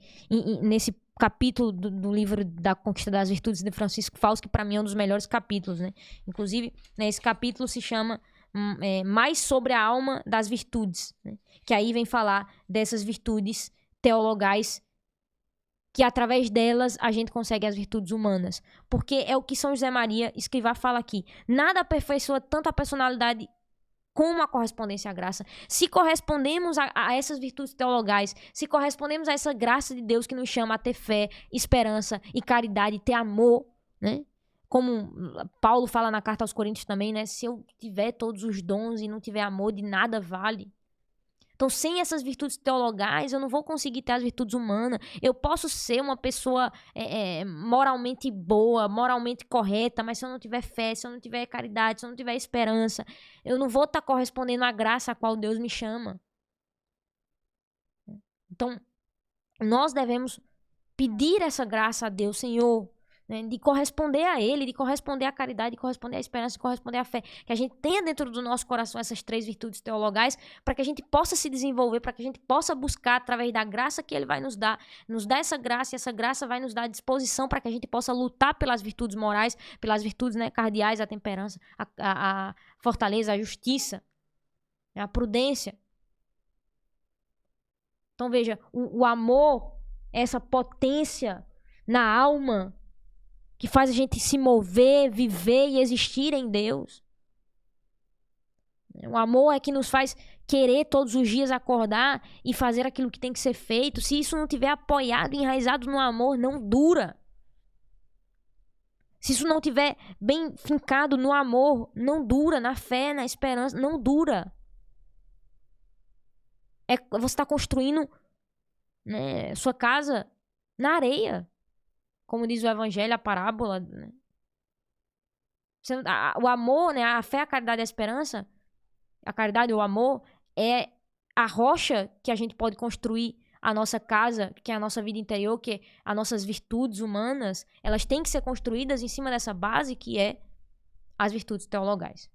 nesse capítulo do livro da Conquista das Virtudes de Francisco Fausto, que para mim é um dos melhores capítulos, né? Inclusive, né, esse capítulo se chama Mais sobre a Alma das Virtudes, né? Que aí vem falar dessas virtudes teologais, que através delas a gente consegue as virtudes humanas. Porque é o que São José Maria Escrivá fala aqui. Nada aperfeiçoa tanto a personalidade como a correspondência à graça. Se correspondemos a essas virtudes teologais, se correspondemos a essa graça de Deus que nos chama a ter fé, esperança e caridade, ter amor, né? Como Paulo fala na carta aos Coríntios também, né? Se eu tiver todos os dons e não tiver amor, de nada vale. Então, sem essas virtudes teologais, eu não vou conseguir ter as virtudes humanas. Eu posso ser uma pessoa moralmente boa, moralmente correta, mas se eu não tiver fé, se eu não tiver caridade, se eu não tiver esperança, eu não vou estar correspondendo à graça a qual Deus me chama. Então, nós devemos pedir essa graça a Deus, Senhor, né, de corresponder a Ele, de corresponder à caridade, de corresponder à esperança, de corresponder à fé. Que a gente tenha dentro do nosso coração essas 3 virtudes teologais para que a gente possa se desenvolver, para que a gente possa buscar através da graça que Ele vai nos dar essa graça, e essa graça vai nos dar disposição para que a gente possa lutar pelas virtudes morais, pelas virtudes, né, cardeais, a temperança, a fortaleza, a justiça, a prudência. Então veja, o amor, essa potência na alma que faz a gente se mover, viver e existir em Deus. O amor é que nos faz querer todos os dias acordar e fazer aquilo que tem que ser feito. Se isso não tiver apoiado, enraizado no amor, não dura. Se isso não tiver bem fincado no amor, não dura. Na fé, na esperança, não dura. Você está construindo, né, sua casa na areia. Como diz o Evangelho, a parábola, né? O amor, né? A fé, a caridade e a esperança, a caridade ou o amor, é a rocha que a gente pode construir a nossa casa, que é a nossa vida interior, que é as nossas virtudes humanas. Elas têm que ser construídas em cima dessa base que é as virtudes teologais.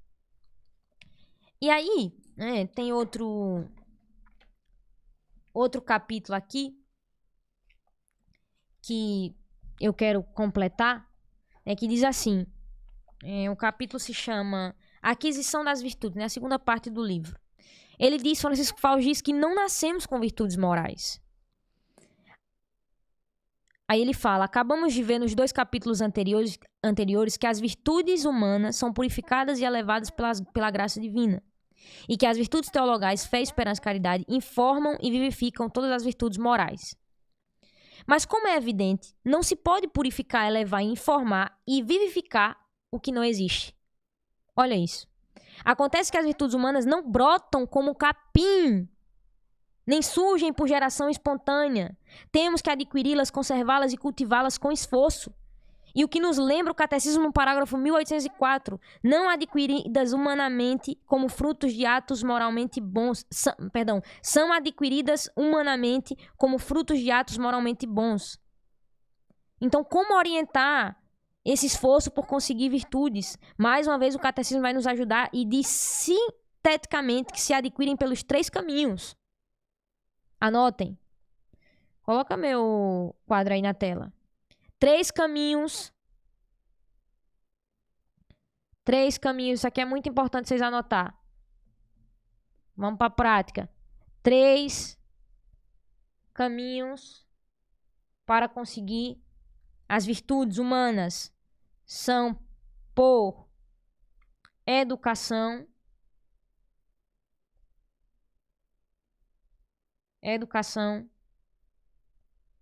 E aí, né, tem outro capítulo aqui que eu quero completar, que diz assim, o capítulo se chama Aquisição das Virtudes, né, a segunda parte do livro. Ele diz, Francisco Fausto diz que não nascemos com virtudes morais. Aí ele fala, acabamos de ver nos 2 capítulos anteriores que as virtudes humanas são purificadas e elevadas pela graça divina. E que as virtudes teologais, fé, esperança e caridade, informam e vivificam todas as virtudes morais. Mas, como é evidente, não se pode purificar, elevar, informar e vivificar o que não existe. Olha isso. Acontece que as virtudes humanas não brotam como capim, nem surgem por geração espontânea. Temos que adquiri-las, conservá-las e cultivá-las com esforço. E o que nos lembra o Catecismo no parágrafo 1804, não adquiridas humanamente como frutos de atos moralmente bons, são adquiridas humanamente como frutos de atos moralmente bons. Então, como orientar esse esforço por conseguir virtudes? Mais uma vez, o Catecismo vai nos ajudar e diz sinteticamente que se adquirem pelos 3 caminhos. Anotem. Coloca meu quadro aí na tela. 3 caminhos. 3 caminhos. Isso aqui é muito importante vocês anotar. Vamos para a prática. 3 caminhos para conseguir as virtudes humanas são por educação,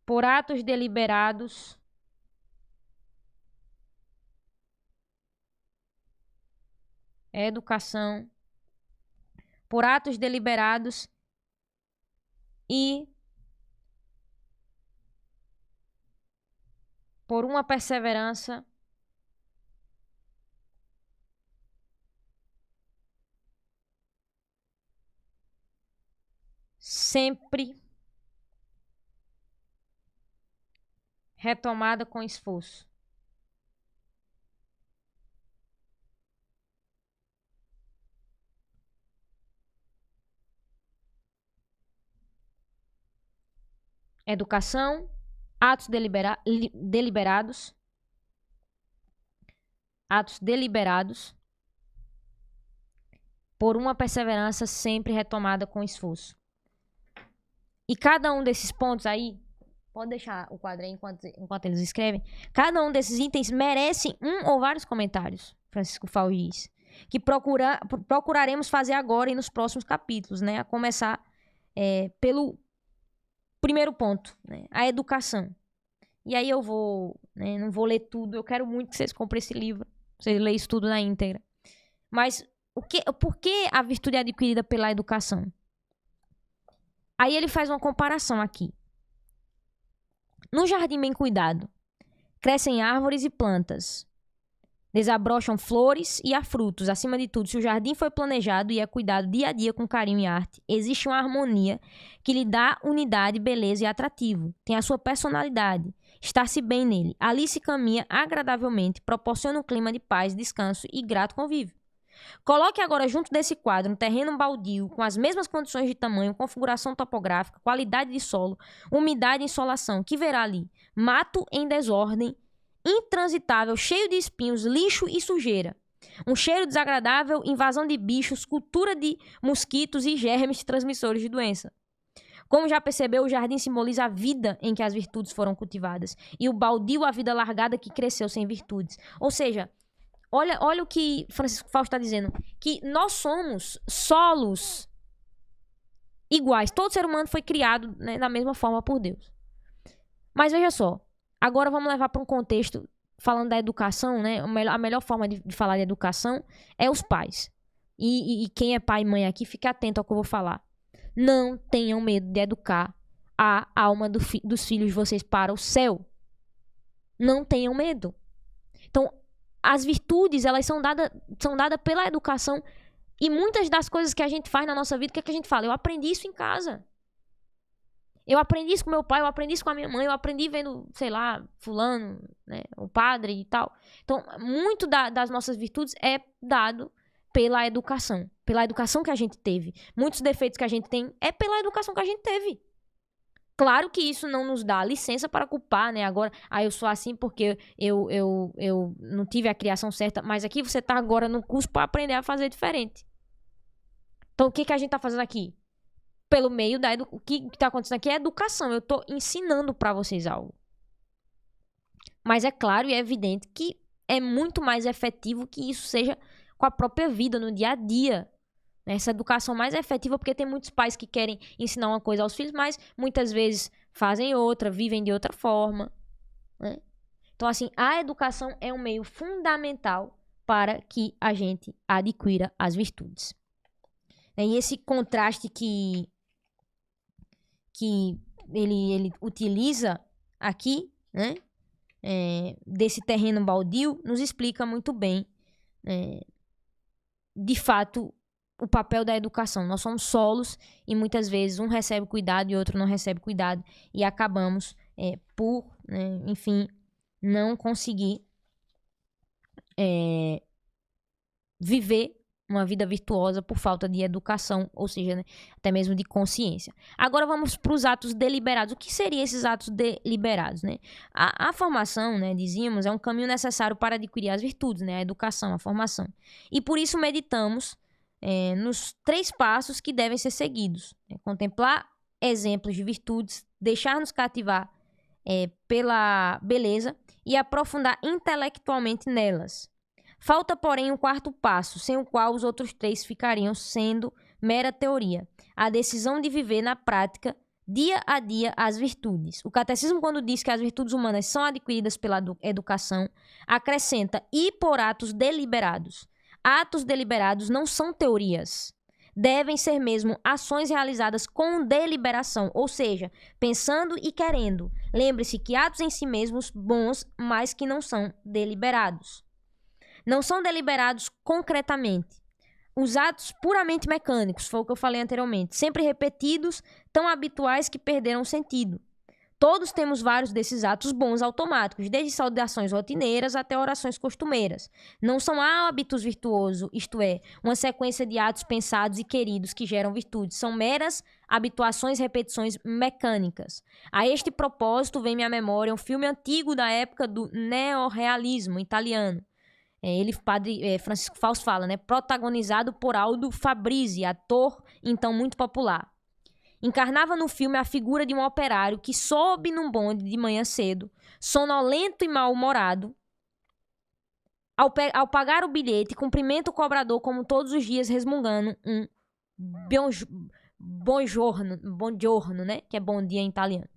por atos deliberados, e por uma perseverança sempre retomada com esforço. Educação, atos deliberados, por uma perseverança sempre retomada com esforço. E cada um desses pontos aí, pode deixar o quadro aí enquanto eles escrevem, cada um desses itens merece um ou vários comentários, Francisco Fausto diz. que procuraremos fazer agora e nos próximos capítulos, né? A começar pelo primeiro ponto, né? A educação. E aí eu vou, né, não vou ler tudo, eu quero muito que vocês comprem esse livro, vocês leiam isso tudo na íntegra. Mas por que a virtude é adquirida pela educação? Aí ele faz uma comparação aqui. No jardim bem cuidado, crescem árvores e plantas, desabrocham flores e há frutos. Acima de tudo, se o jardim foi planejado e é cuidado dia a dia com carinho e arte, existe uma harmonia que lhe dá unidade, beleza e atrativo. Tem a sua personalidade. Estar-se bem nele. Ali se caminha agradavelmente, proporciona um clima de paz, descanso e grato convívio. Coloque agora junto desse quadro um terreno baldio com as mesmas condições de tamanho, configuração topográfica, qualidade de solo, umidade e insolação. Que verá ali? Mato em desordem, intransitável, cheio de espinhos, lixo e sujeira. Um cheiro desagradável, invasão de bichos, cultura de mosquitos e germes transmissores de doença. Como já percebeu, o jardim simboliza a vida em que as virtudes foram cultivadas e o baldio a vida largada que cresceu sem virtudes. Ou seja, olha o que Francisco Fausto está dizendo, que nós somos solos iguais. Todo ser humano foi criado, né, da mesma forma por Deus. Mas veja só, agora vamos levar para um contexto, falando da educação, né? A melhor forma de falar de educação é os pais. E quem é pai e mãe aqui, fique atento ao que eu vou falar. Não tenham medo de educar a alma dos filhos de vocês para o céu. Não tenham medo. Então, as virtudes, elas são dadas pela educação. E muitas das coisas que a gente faz na nossa vida, o que é que a gente fala? Eu aprendi isso em casa. Eu aprendi isso com meu pai, eu aprendi isso com a minha mãe, eu aprendi vendo, sei lá, fulano, né, o padre e tal. Então, muito das nossas virtudes é dado pela educação que a gente teve. Muitos defeitos que a gente tem é pela educação que a gente teve. Claro que isso não nos dá licença para culpar, né? Agora, eu sou assim porque eu não tive a criação certa, mas aqui você tá agora no curso para aprender a fazer diferente. Então, o que a gente tá fazendo aqui? Pelo meio o que está acontecendo aqui é educação. Eu estou ensinando para vocês algo. Mas é claro e é evidente que é muito mais efetivo que isso seja com a própria vida, no dia a dia. Essa educação mais efetiva, porque tem muitos pais que querem ensinar uma coisa aos filhos, mas muitas vezes fazem outra, vivem de outra forma, né? Então, assim, a educação é um meio fundamental para que a gente adquira as virtudes. E esse contraste que ele utiliza aqui, né, desse terreno baldio, nos explica muito bem, de fato, o papel da educação. Nós somos solos e muitas vezes um recebe cuidado e outro não recebe cuidado e acabamos por, né, enfim, não conseguir viver uma vida virtuosa por falta de educação, ou seja, né, até mesmo de consciência. Agora vamos para os atos deliberados. O que seriam esses atos deliberados, né? A formação, né, dizíamos, é um caminho necessário para adquirir as virtudes, né? A educação, a formação. E por isso meditamos nos 3 passos que devem ser seguidos, né? Contemplar exemplos de virtudes, deixar-nos cativar pela beleza e aprofundar intelectualmente nelas. Falta, porém, um 4º passo, sem o qual os outros 3 ficariam sendo mera teoria. A decisão de viver na prática, dia a dia, as virtudes. O catecismo, quando diz que as virtudes humanas são adquiridas pela educação, acrescenta e por atos deliberados. Atos deliberados não são teorias. Devem ser mesmo ações realizadas com deliberação, ou seja, pensando e querendo. Lembre-se que atos em si mesmos bons, mas que não são deliberados. Não são deliberados concretamente. Os atos puramente mecânicos, foi o que eu falei anteriormente, sempre repetidos, tão habituais que perderam sentido. Todos temos vários desses atos bons automáticos, desde saudações rotineiras até orações costumeiras. Não são hábitos virtuosos, isto é, uma sequência de atos pensados e queridos que geram virtudes. São meras habituações, repetições mecânicas. A este propósito, vem-me à memória um filme antigo da época do neorrealismo italiano. Padre Francisco Fausto fala, né? Protagonizado por Aldo Fabrizi, ator então muito popular. Encarnava no filme a figura de um operário que sobe num bonde de manhã cedo, sonolento e mal-humorado, Ao pagar o bilhete, cumprimenta o cobrador como todos os dias, resmungando um buongiorno, né? Que é bom dia em italiano.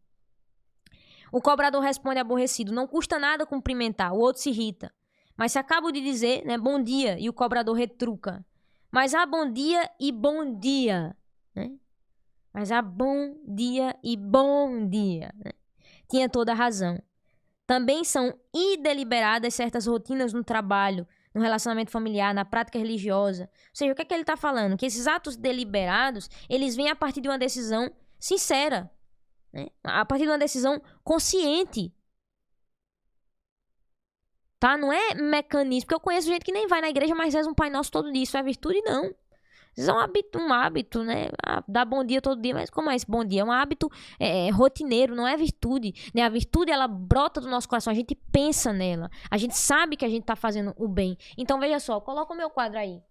O cobrador responde aborrecido: não custa nada cumprimentar. O outro se irrita. Mas se acabo de dizer, né, bom dia, e o cobrador retruca: mas há bom dia e bom dia, né? Mas há bom dia e bom dia, né? Tinha toda a razão. Também são ideliberadas certas rotinas no trabalho, no relacionamento familiar, na prática religiosa. Ou seja, o que é que ele está falando? Que esses atos deliberados, eles vêm a partir de uma decisão sincera, né? A partir de uma decisão consciente. Tá? Não é mecanismo. Porque eu conheço gente que nem vai na igreja, mas reza um Pai Nosso todo dia. Isso é virtude, não. Isso é um hábito, né? Dar bom dia todo dia, mas como é esse bom dia? É um hábito rotineiro, não é virtude, né? A virtude, ela brota do nosso coração, a gente pensa nela, a gente sabe que a gente tá fazendo o bem. Então, veja só, coloca o meu quadro aí.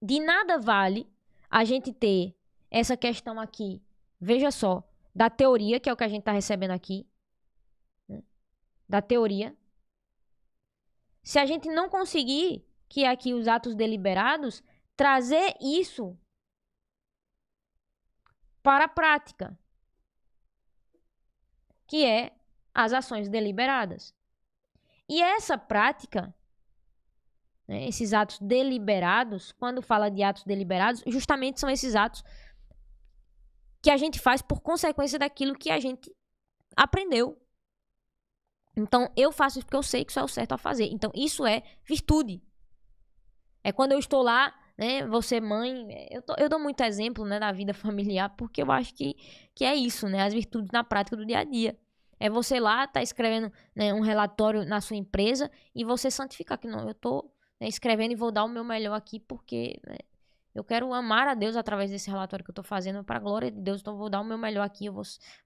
De nada vale a gente ter essa questão aqui, veja só, da teoria, que é o que a gente tá recebendo aqui, né? Da teoria. Se a gente não conseguir, que é aqui os atos deliberados, trazer isso para a prática, que é as ações deliberadas. E essa prática, né, esses atos deliberados, quando fala de atos deliberados, justamente são esses atos que a gente faz por consequência daquilo que a gente aprendeu. Então, eu faço isso porque eu sei que isso é o certo a fazer. Então, isso é virtude. É quando eu estou lá, né, você mãe, eu dou muito exemplo, né, da vida familiar, porque eu acho que é isso, né, as virtudes na prática do dia a dia. É você lá, tá escrevendo, né, um relatório na sua empresa e você santificar que não, eu tô, né, escrevendo e vou dar o meu melhor aqui porque, né, eu quero amar a Deus através desse relatório que eu tô fazendo para a glória de Deus, então eu vou dar o meu melhor aqui, eu vou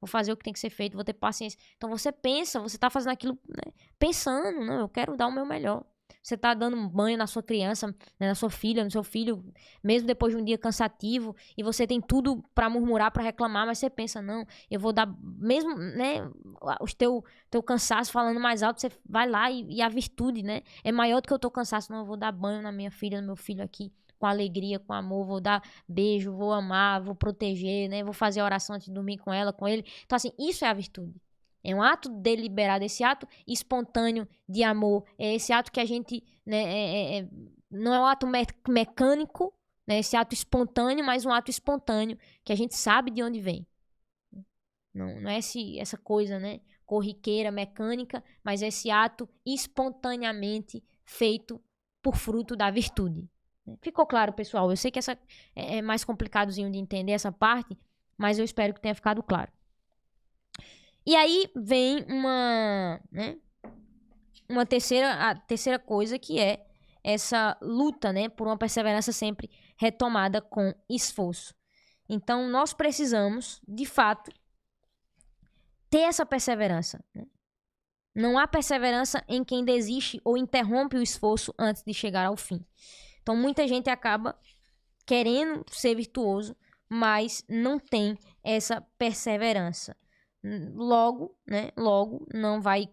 fazer o que tem que ser feito, vou ter paciência. Então você pensa, você tá fazendo aquilo, né, pensando, não, eu quero dar o meu melhor. Você tá dando um banho na sua criança, né, na sua filha, no seu filho, mesmo depois de um dia cansativo, e você tem tudo pra murmurar, pra reclamar, mas você pensa, não, eu vou dar, mesmo, né, o teu cansaço falando mais alto, você vai lá e a virtude, né, é maior do que o teu cansaço. Não, eu vou dar banho na minha filha, no meu filho aqui, com alegria, com amor, vou dar beijo, vou amar, vou proteger, né, vou fazer a oração antes de dormir com ela, com ele. Então, assim, isso é a virtude. É um ato deliberado, esse ato espontâneo de amor. É esse ato que a gente, né, não é um ato mecânico, né, esse ato espontâneo, mas um ato espontâneo que a gente sabe de onde vem. Não é essa coisa, né, corriqueira, mecânica, mas é esse ato espontaneamente feito por fruto da virtude. Ficou claro, pessoal? Eu sei que essa é mais complicadozinho de entender essa parte, mas eu espero que tenha ficado claro. E aí vem a terceira coisa, que é essa luta, né, por uma perseverança sempre retomada com esforço. Então, nós precisamos, de fato, ter essa perseverança, né? Não há perseverança em quem desiste ou interrompe o esforço antes de chegar ao fim. Então, muita gente acaba querendo ser virtuoso, mas não tem essa perseverança. Logo não vai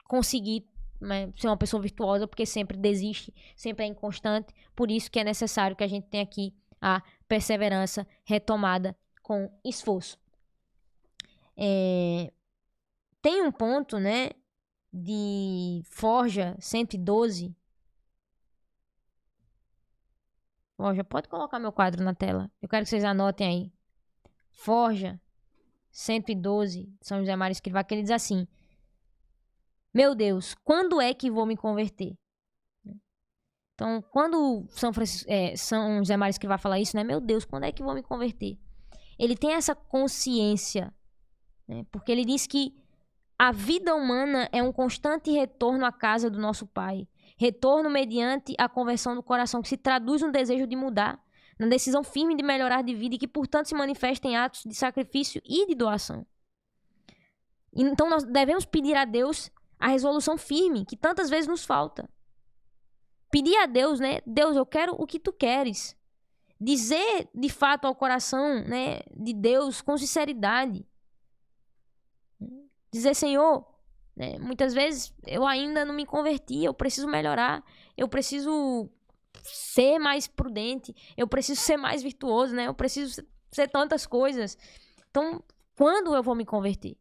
conseguir, né, ser uma pessoa virtuosa, porque sempre desiste, sempre é inconstante. Por isso que é necessário que a gente tenha aqui a perseverança retomada com esforço. Tem um ponto, né, de Forja 112. Forja, pode colocar meu quadro na tela. Eu quero que vocês anotem aí. Forja 112, São José Maria Escrivá, que ele diz assim: meu Deus, quando é que vou me converter? Então, quando São José Maria Escrivá fala isso, né? Meu Deus, quando é que vou me converter? Ele tem essa consciência, né? Porque ele diz que a vida humana é um constante retorno à casa do nosso Pai. Retorno mediante a conversão do coração, que se traduz no desejo de mudar, na decisão firme de melhorar de vida e que, portanto, se manifesta em atos de sacrifício e de doação. Então, nós devemos pedir a Deus a resolução firme, que tantas vezes nos falta. Pedir a Deus, né? Deus, eu quero o que tu queres. Dizer, de fato, ao coração, né, de Deus com sinceridade. Dizer, Senhor, né? Muitas vezes eu ainda não me converti, eu preciso melhorar, eu preciso ser mais prudente, eu preciso ser mais virtuoso, né? Eu preciso ser tantas coisas. Então, quando eu vou me converter?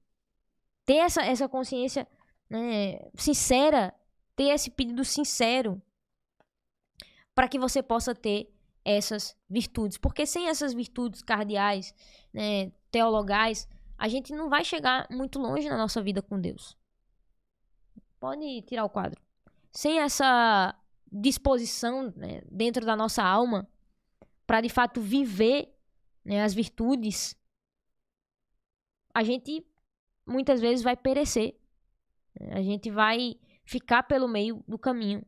Ter essa consciência, né, sincera, ter esse pedido sincero para que você possa ter essas virtudes. Porque sem essas virtudes cardeais, né, teologais, a gente não vai chegar muito longe na nossa vida com Deus. Pode tirar o quadro. Sem essa disposição, né, dentro da nossa alma para de fato viver, né, as virtudes, a gente muitas vezes vai perecer. A gente vai ficar pelo meio do caminho.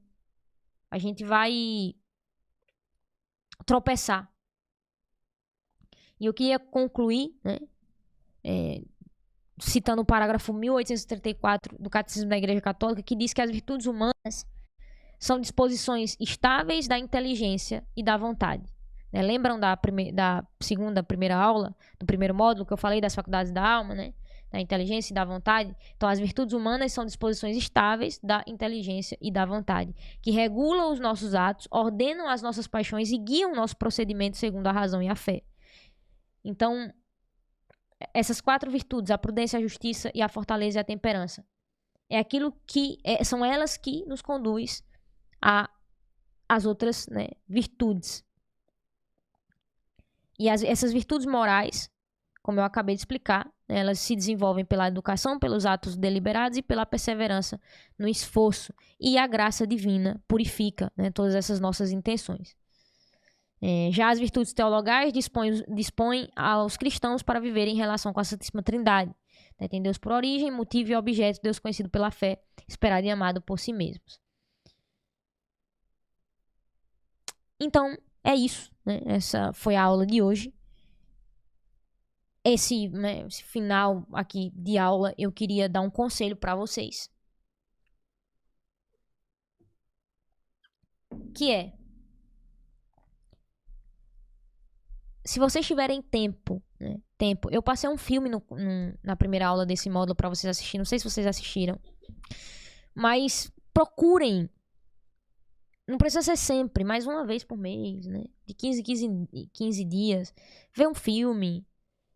A gente vai tropeçar. E eu queria concluir, né, citando o parágrafo 1834 do Catecismo da Igreja Católica, que diz que as virtudes humanas são disposições estáveis da inteligência e da vontade. Né? Lembram da primeira aula, do primeiro módulo, que eu falei das faculdades da alma, né? Da inteligência e da vontade? Então, as virtudes humanas são disposições estáveis da inteligência e da vontade, que regulam os nossos atos, ordenam as nossas paixões e guiam o nosso procedimento segundo a razão e a fé. Então, essas 4 virtudes, a prudência, a justiça e a fortaleza e a temperança, são elas que nos conduz às outras, né, virtudes. E essas virtudes morais, como eu acabei de explicar, né, elas se desenvolvem pela educação, pelos atos deliberados e pela perseverança no esforço. E a graça divina purifica, né, todas essas nossas intenções. Já as virtudes teologais dispõem aos cristãos para viver em relação com a Santíssima Trindade. Né, tem Deus por origem, motivo e objeto, Deus conhecido pela fé, esperado e amado por si mesmos. Então, é isso. Né? Essa foi a aula de hoje. Esse final aqui de aula, eu queria dar um conselho para vocês. Que é: se vocês tiverem tempo, né, eu passei um filme na primeira aula desse módulo para vocês assistirem. Não sei se vocês assistiram. Mas procurem. Não precisa ser sempre, mas uma vez por mês, né? De 15 dias. Ver um filme,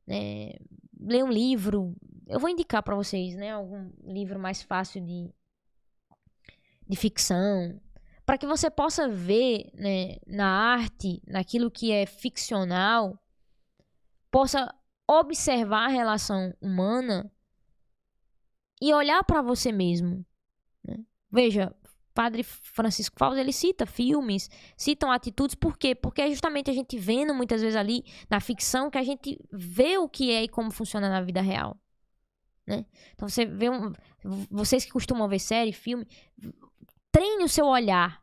né? Ler um livro. Eu vou indicar para vocês, né? Algum livro mais fácil de ficção. Para que você possa ver, né, na arte, naquilo que é ficcional, possa observar a relação humana e olhar para você mesmo. Né? Veja, Padre Francisco Fausto, ele cita filmes, citam atitudes. Por quê? Porque é justamente a gente vendo muitas vezes ali na ficção que a gente vê o que é e como funciona na vida real. Né? Então você vê vocês que costumam ver série, filme, treine o seu olhar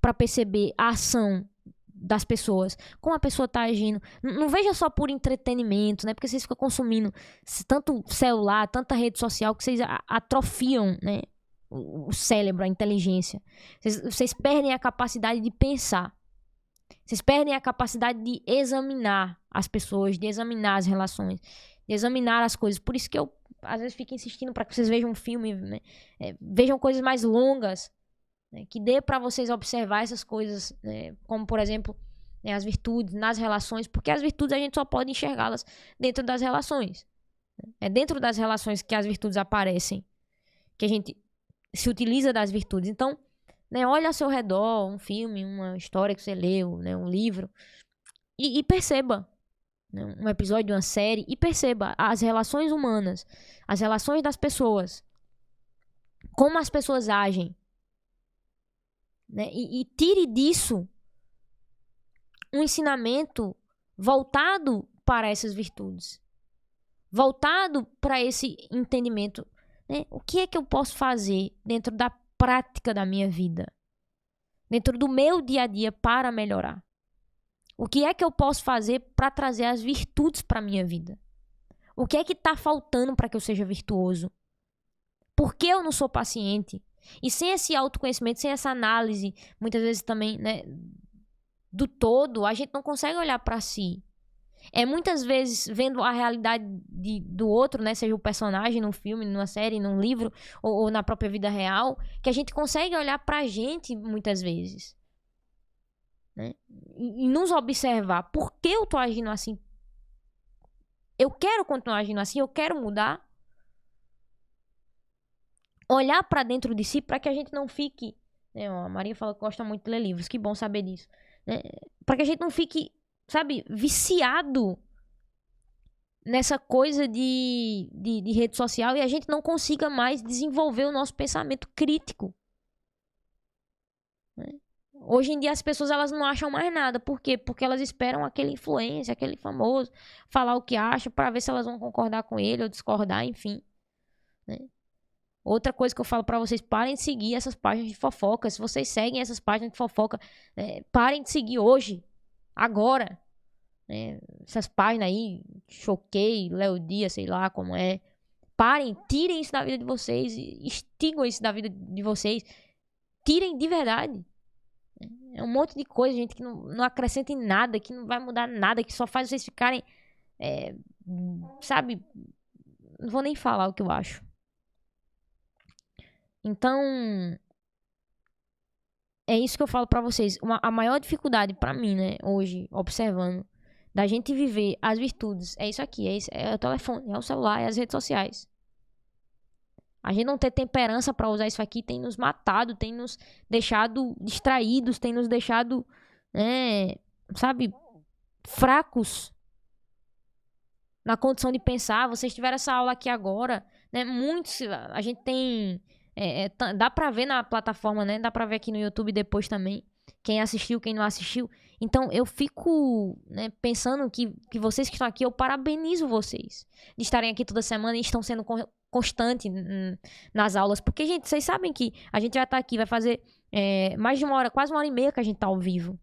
para perceber a ação das pessoas, como a pessoa tá agindo. Não veja só por entretenimento, né? Porque vocês ficam consumindo tanto celular, tanta rede social, que vocês atrofiam, né, o cérebro, a inteligência. Vocês perdem a capacidade de pensar. Vocês perdem a capacidade de examinar as pessoas, de examinar as relações, de examinar as coisas. Por isso que eu, às vezes, fico insistindo para que vocês vejam um filme, né? Vejam coisas mais longas, né? Que dê para vocês observar essas coisas, né? Como, por exemplo, né, as virtudes nas relações, porque as virtudes a gente só pode enxergá-las dentro das relações. É dentro das relações que as virtudes aparecem, que a gente se utiliza das virtudes. Então, né, olha ao seu redor um filme, uma história que você leu, né, um livro, e perceba, né, um episódio de uma série, e perceba as relações humanas, as relações das pessoas, como as pessoas agem, né, e tire disso um ensinamento voltado para essas virtudes, voltado para esse entendimento. Né? O que é que eu posso fazer dentro da prática da minha vida, dentro do meu dia a dia para melhorar? O que é que eu posso fazer para trazer as virtudes para a minha vida? O que é que está faltando para que eu seja virtuoso? Por que eu não sou paciente? E sem esse autoconhecimento, sem essa análise, muitas vezes também, né, do todo, a gente não consegue olhar para si. É muitas vezes vendo a realidade do outro, né? Seja o personagem num filme, numa série, num livro ou na própria vida real, que a gente consegue olhar pra gente muitas vezes, né? E nos observar. Por que eu tô agindo assim? Eu quero continuar agindo assim? Eu quero mudar? Olhar pra dentro de si pra que a gente não fique... Né? A Maria fala que gosta muito de ler livros. Que bom saber disso. Né? Pra que a gente não fique, sabe, viciado nessa coisa de rede social e a gente não consiga mais desenvolver o nosso pensamento crítico, né? Hoje em dia as pessoas elas não acham mais nada. Por quê? Porque elas esperam aquele influencer, aquele famoso, falar o que acha pra ver se elas vão concordar com ele ou discordar, enfim, né? Outra coisa que eu falo pra vocês, parem de seguir essas páginas de fofoca. Se vocês seguem essas páginas de fofoca, parem de seguir hoje, agora, né? Essas páginas aí, Choquei, Léo Dias, sei lá como é. Parem, tirem isso da vida de vocês, extinguam isso da vida de vocês. Tirem de verdade. É um monte de coisa, gente, que não acrescenta em nada, que não vai mudar nada, que só faz vocês ficarem, sabe? Não vou nem falar o que eu acho. Então, é isso que eu falo pra vocês. A maior dificuldade pra mim, né, hoje, observando, da gente viver as virtudes, é isso aqui, é o telefone, é o celular, é as redes sociais. A gente não ter temperança pra usar isso aqui tem nos matado, tem nos deixado distraídos, tem nos deixado, sabe, fracos na condição de pensar. Vocês tiveram essa aula aqui agora, né? Muitos, a gente tem, dá pra ver na plataforma, né? Dá pra ver aqui no YouTube depois também. Quem assistiu, quem não assistiu. Então, eu fico, né, pensando que vocês que estão aqui, eu parabenizo vocês de estarem aqui toda semana e estão sendo constantes nas aulas. Porque, gente, vocês sabem que a gente vai estar aqui, vai fazer mais de uma hora, quase 1 hora e meia que a gente tá ao vivo.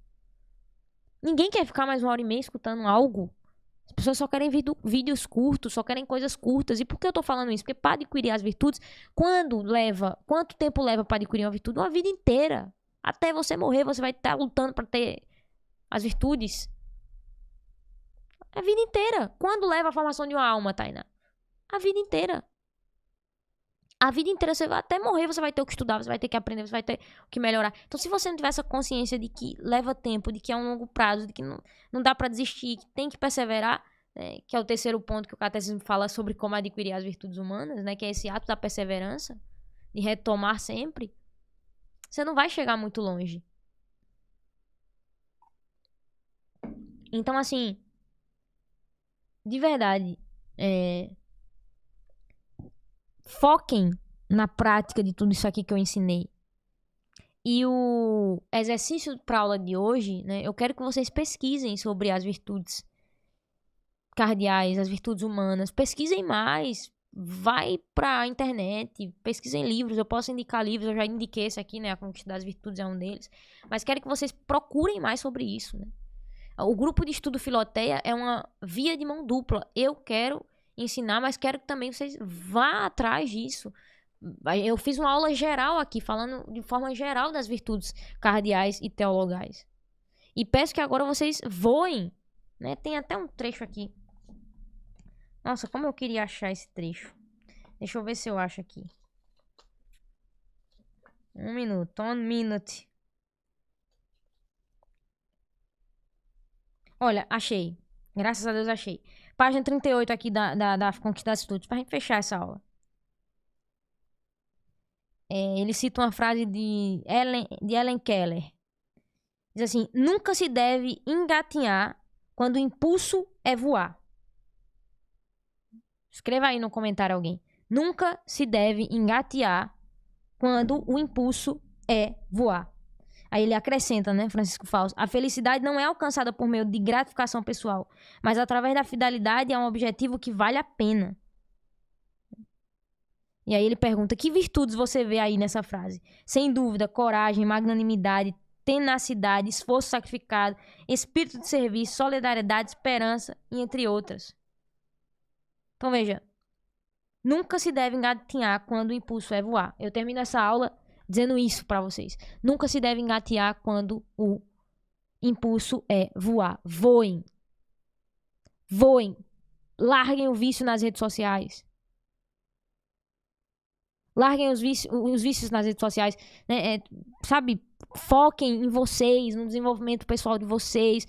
Ninguém quer ficar mais 1 hora e meia escutando algo. As pessoas só querem vídeos curtos, só querem coisas curtas. E por que eu tô falando isso? Porque para adquirir as virtudes, quanto tempo leva para adquirir uma virtude? Uma vida inteira. Até você morrer, você vai estar lutando para ter as virtudes. A vida inteira. Quando leva a formação de uma alma, Tainá? A vida inteira. A vida inteira, você vai até morrer, você vai ter o que estudar, você vai ter que aprender, você vai ter o que melhorar. Então, se você não tiver essa consciência de que leva tempo, de que é um longo prazo, de que não dá pra desistir, que tem que perseverar, né, que é o terceiro ponto que o catecismo fala sobre como adquirir as virtudes humanas, né, que é esse ato da perseverança, de retomar sempre, você não vai chegar muito longe. Então, assim, de verdade, foquem na prática de tudo isso aqui que eu ensinei. E o exercício para a aula de hoje, né, eu quero que vocês pesquisem sobre as virtudes cardeais, as virtudes humanas. Pesquisem mais. Vai pra internet, pesquisem livros. Eu posso indicar livros, eu já indiquei esse aqui, né? A Conquista das Virtudes é um deles. Mas quero que vocês procurem mais sobre isso, né? O grupo de estudo Filoteia é uma via de mão dupla. Eu quero ensinar, mas quero que também vocês vá atrás disso. Eu fiz uma aula geral aqui, falando de forma geral das virtudes cardeais e teologais. E peço que agora vocês voem, né? Tem até um trecho aqui. Nossa, como eu queria achar esse trecho. Deixa eu ver se eu acho aqui. 1 minuto, 1 minute. Olha, achei. Graças a Deus achei. Página 38 aqui da Conquista das Virtudes, pra gente fechar essa aula. Ele cita uma frase de Ellen Keller. Diz assim: nunca se deve engatinhar quando o impulso é voar. Escreva aí no comentário alguém. Nunca se deve engatear quando o impulso é voar. Aí ele acrescenta, né, Francisco Fausto: a felicidade não é alcançada por meio de gratificação pessoal, mas através da fidelidade a um objetivo que vale a pena. E aí ele pergunta: que virtudes você vê aí nessa frase? Sem dúvida, coragem, magnanimidade, tenacidade, esforço sacrificado, espírito de serviço, solidariedade, esperança, e entre outras. Então veja, nunca se deve engatinhar quando o impulso é voar. Eu termino essa aula dizendo isso pra vocês. Nunca se deve engatear quando o impulso é voar. Voem. Voem. Larguem o vício nas redes sociais. Larguem os vícios nas redes sociais, né? Sabe? Foquem em vocês, no desenvolvimento pessoal de vocês,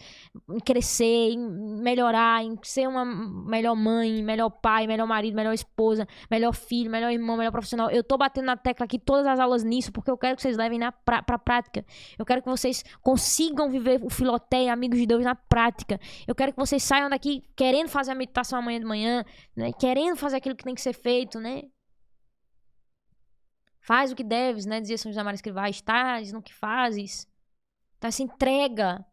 em crescer, em melhorar, em ser uma melhor mãe, melhor pai, melhor marido, melhor esposa, melhor filho, melhor irmão, melhor profissional. Eu tô batendo na tecla aqui todas as aulas nisso, porque eu quero que vocês levem pra prática. Eu quero que vocês consigam viver o Filoteia, Amigos de Deus, na prática. Eu quero que vocês saiam daqui querendo fazer a meditação amanhã de manhã, né? Querendo fazer aquilo que tem que ser feito, né? Faz o que deves, né? Dizia São José Maria Escrivá, estás no que fazes. Então, essa entrega,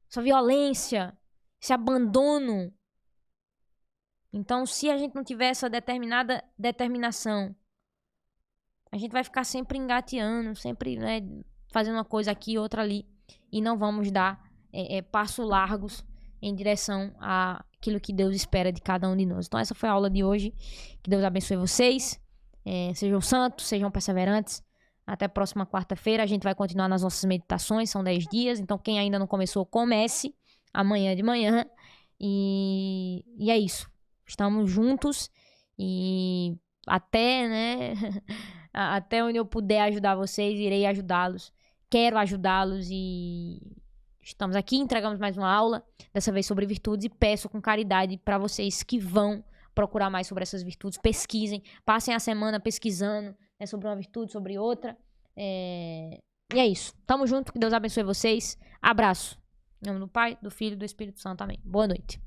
essa violência, esse abandono. Então, se a gente não tiver essa determinada determinação, a gente vai ficar sempre engateando, sempre, né, fazendo uma coisa aqui, outra ali. E não vamos dar passos largos em direção àquilo que Deus espera de cada um de nós. Então, essa foi a aula de hoje. Que Deus abençoe vocês. Sejam santos, sejam perseverantes. Até a próxima quarta-feira. A gente vai continuar nas nossas meditações. São 10 dias. Então, quem ainda não começou, comece amanhã de manhã. E é isso. Estamos juntos. E até, né? Até onde eu puder ajudar vocês, irei ajudá-los. Quero ajudá-los e estamos aqui. Entregamos mais uma aula. Dessa vez sobre virtudes. E peço com caridade para vocês que vão procurar mais sobre essas virtudes, pesquisem, passem a semana pesquisando, né, sobre uma virtude, sobre outra. E é isso. Tamo junto, que Deus abençoe vocês. Abraço. Em nome do Pai, do Filho e do Espírito Santo. Amém. Boa noite.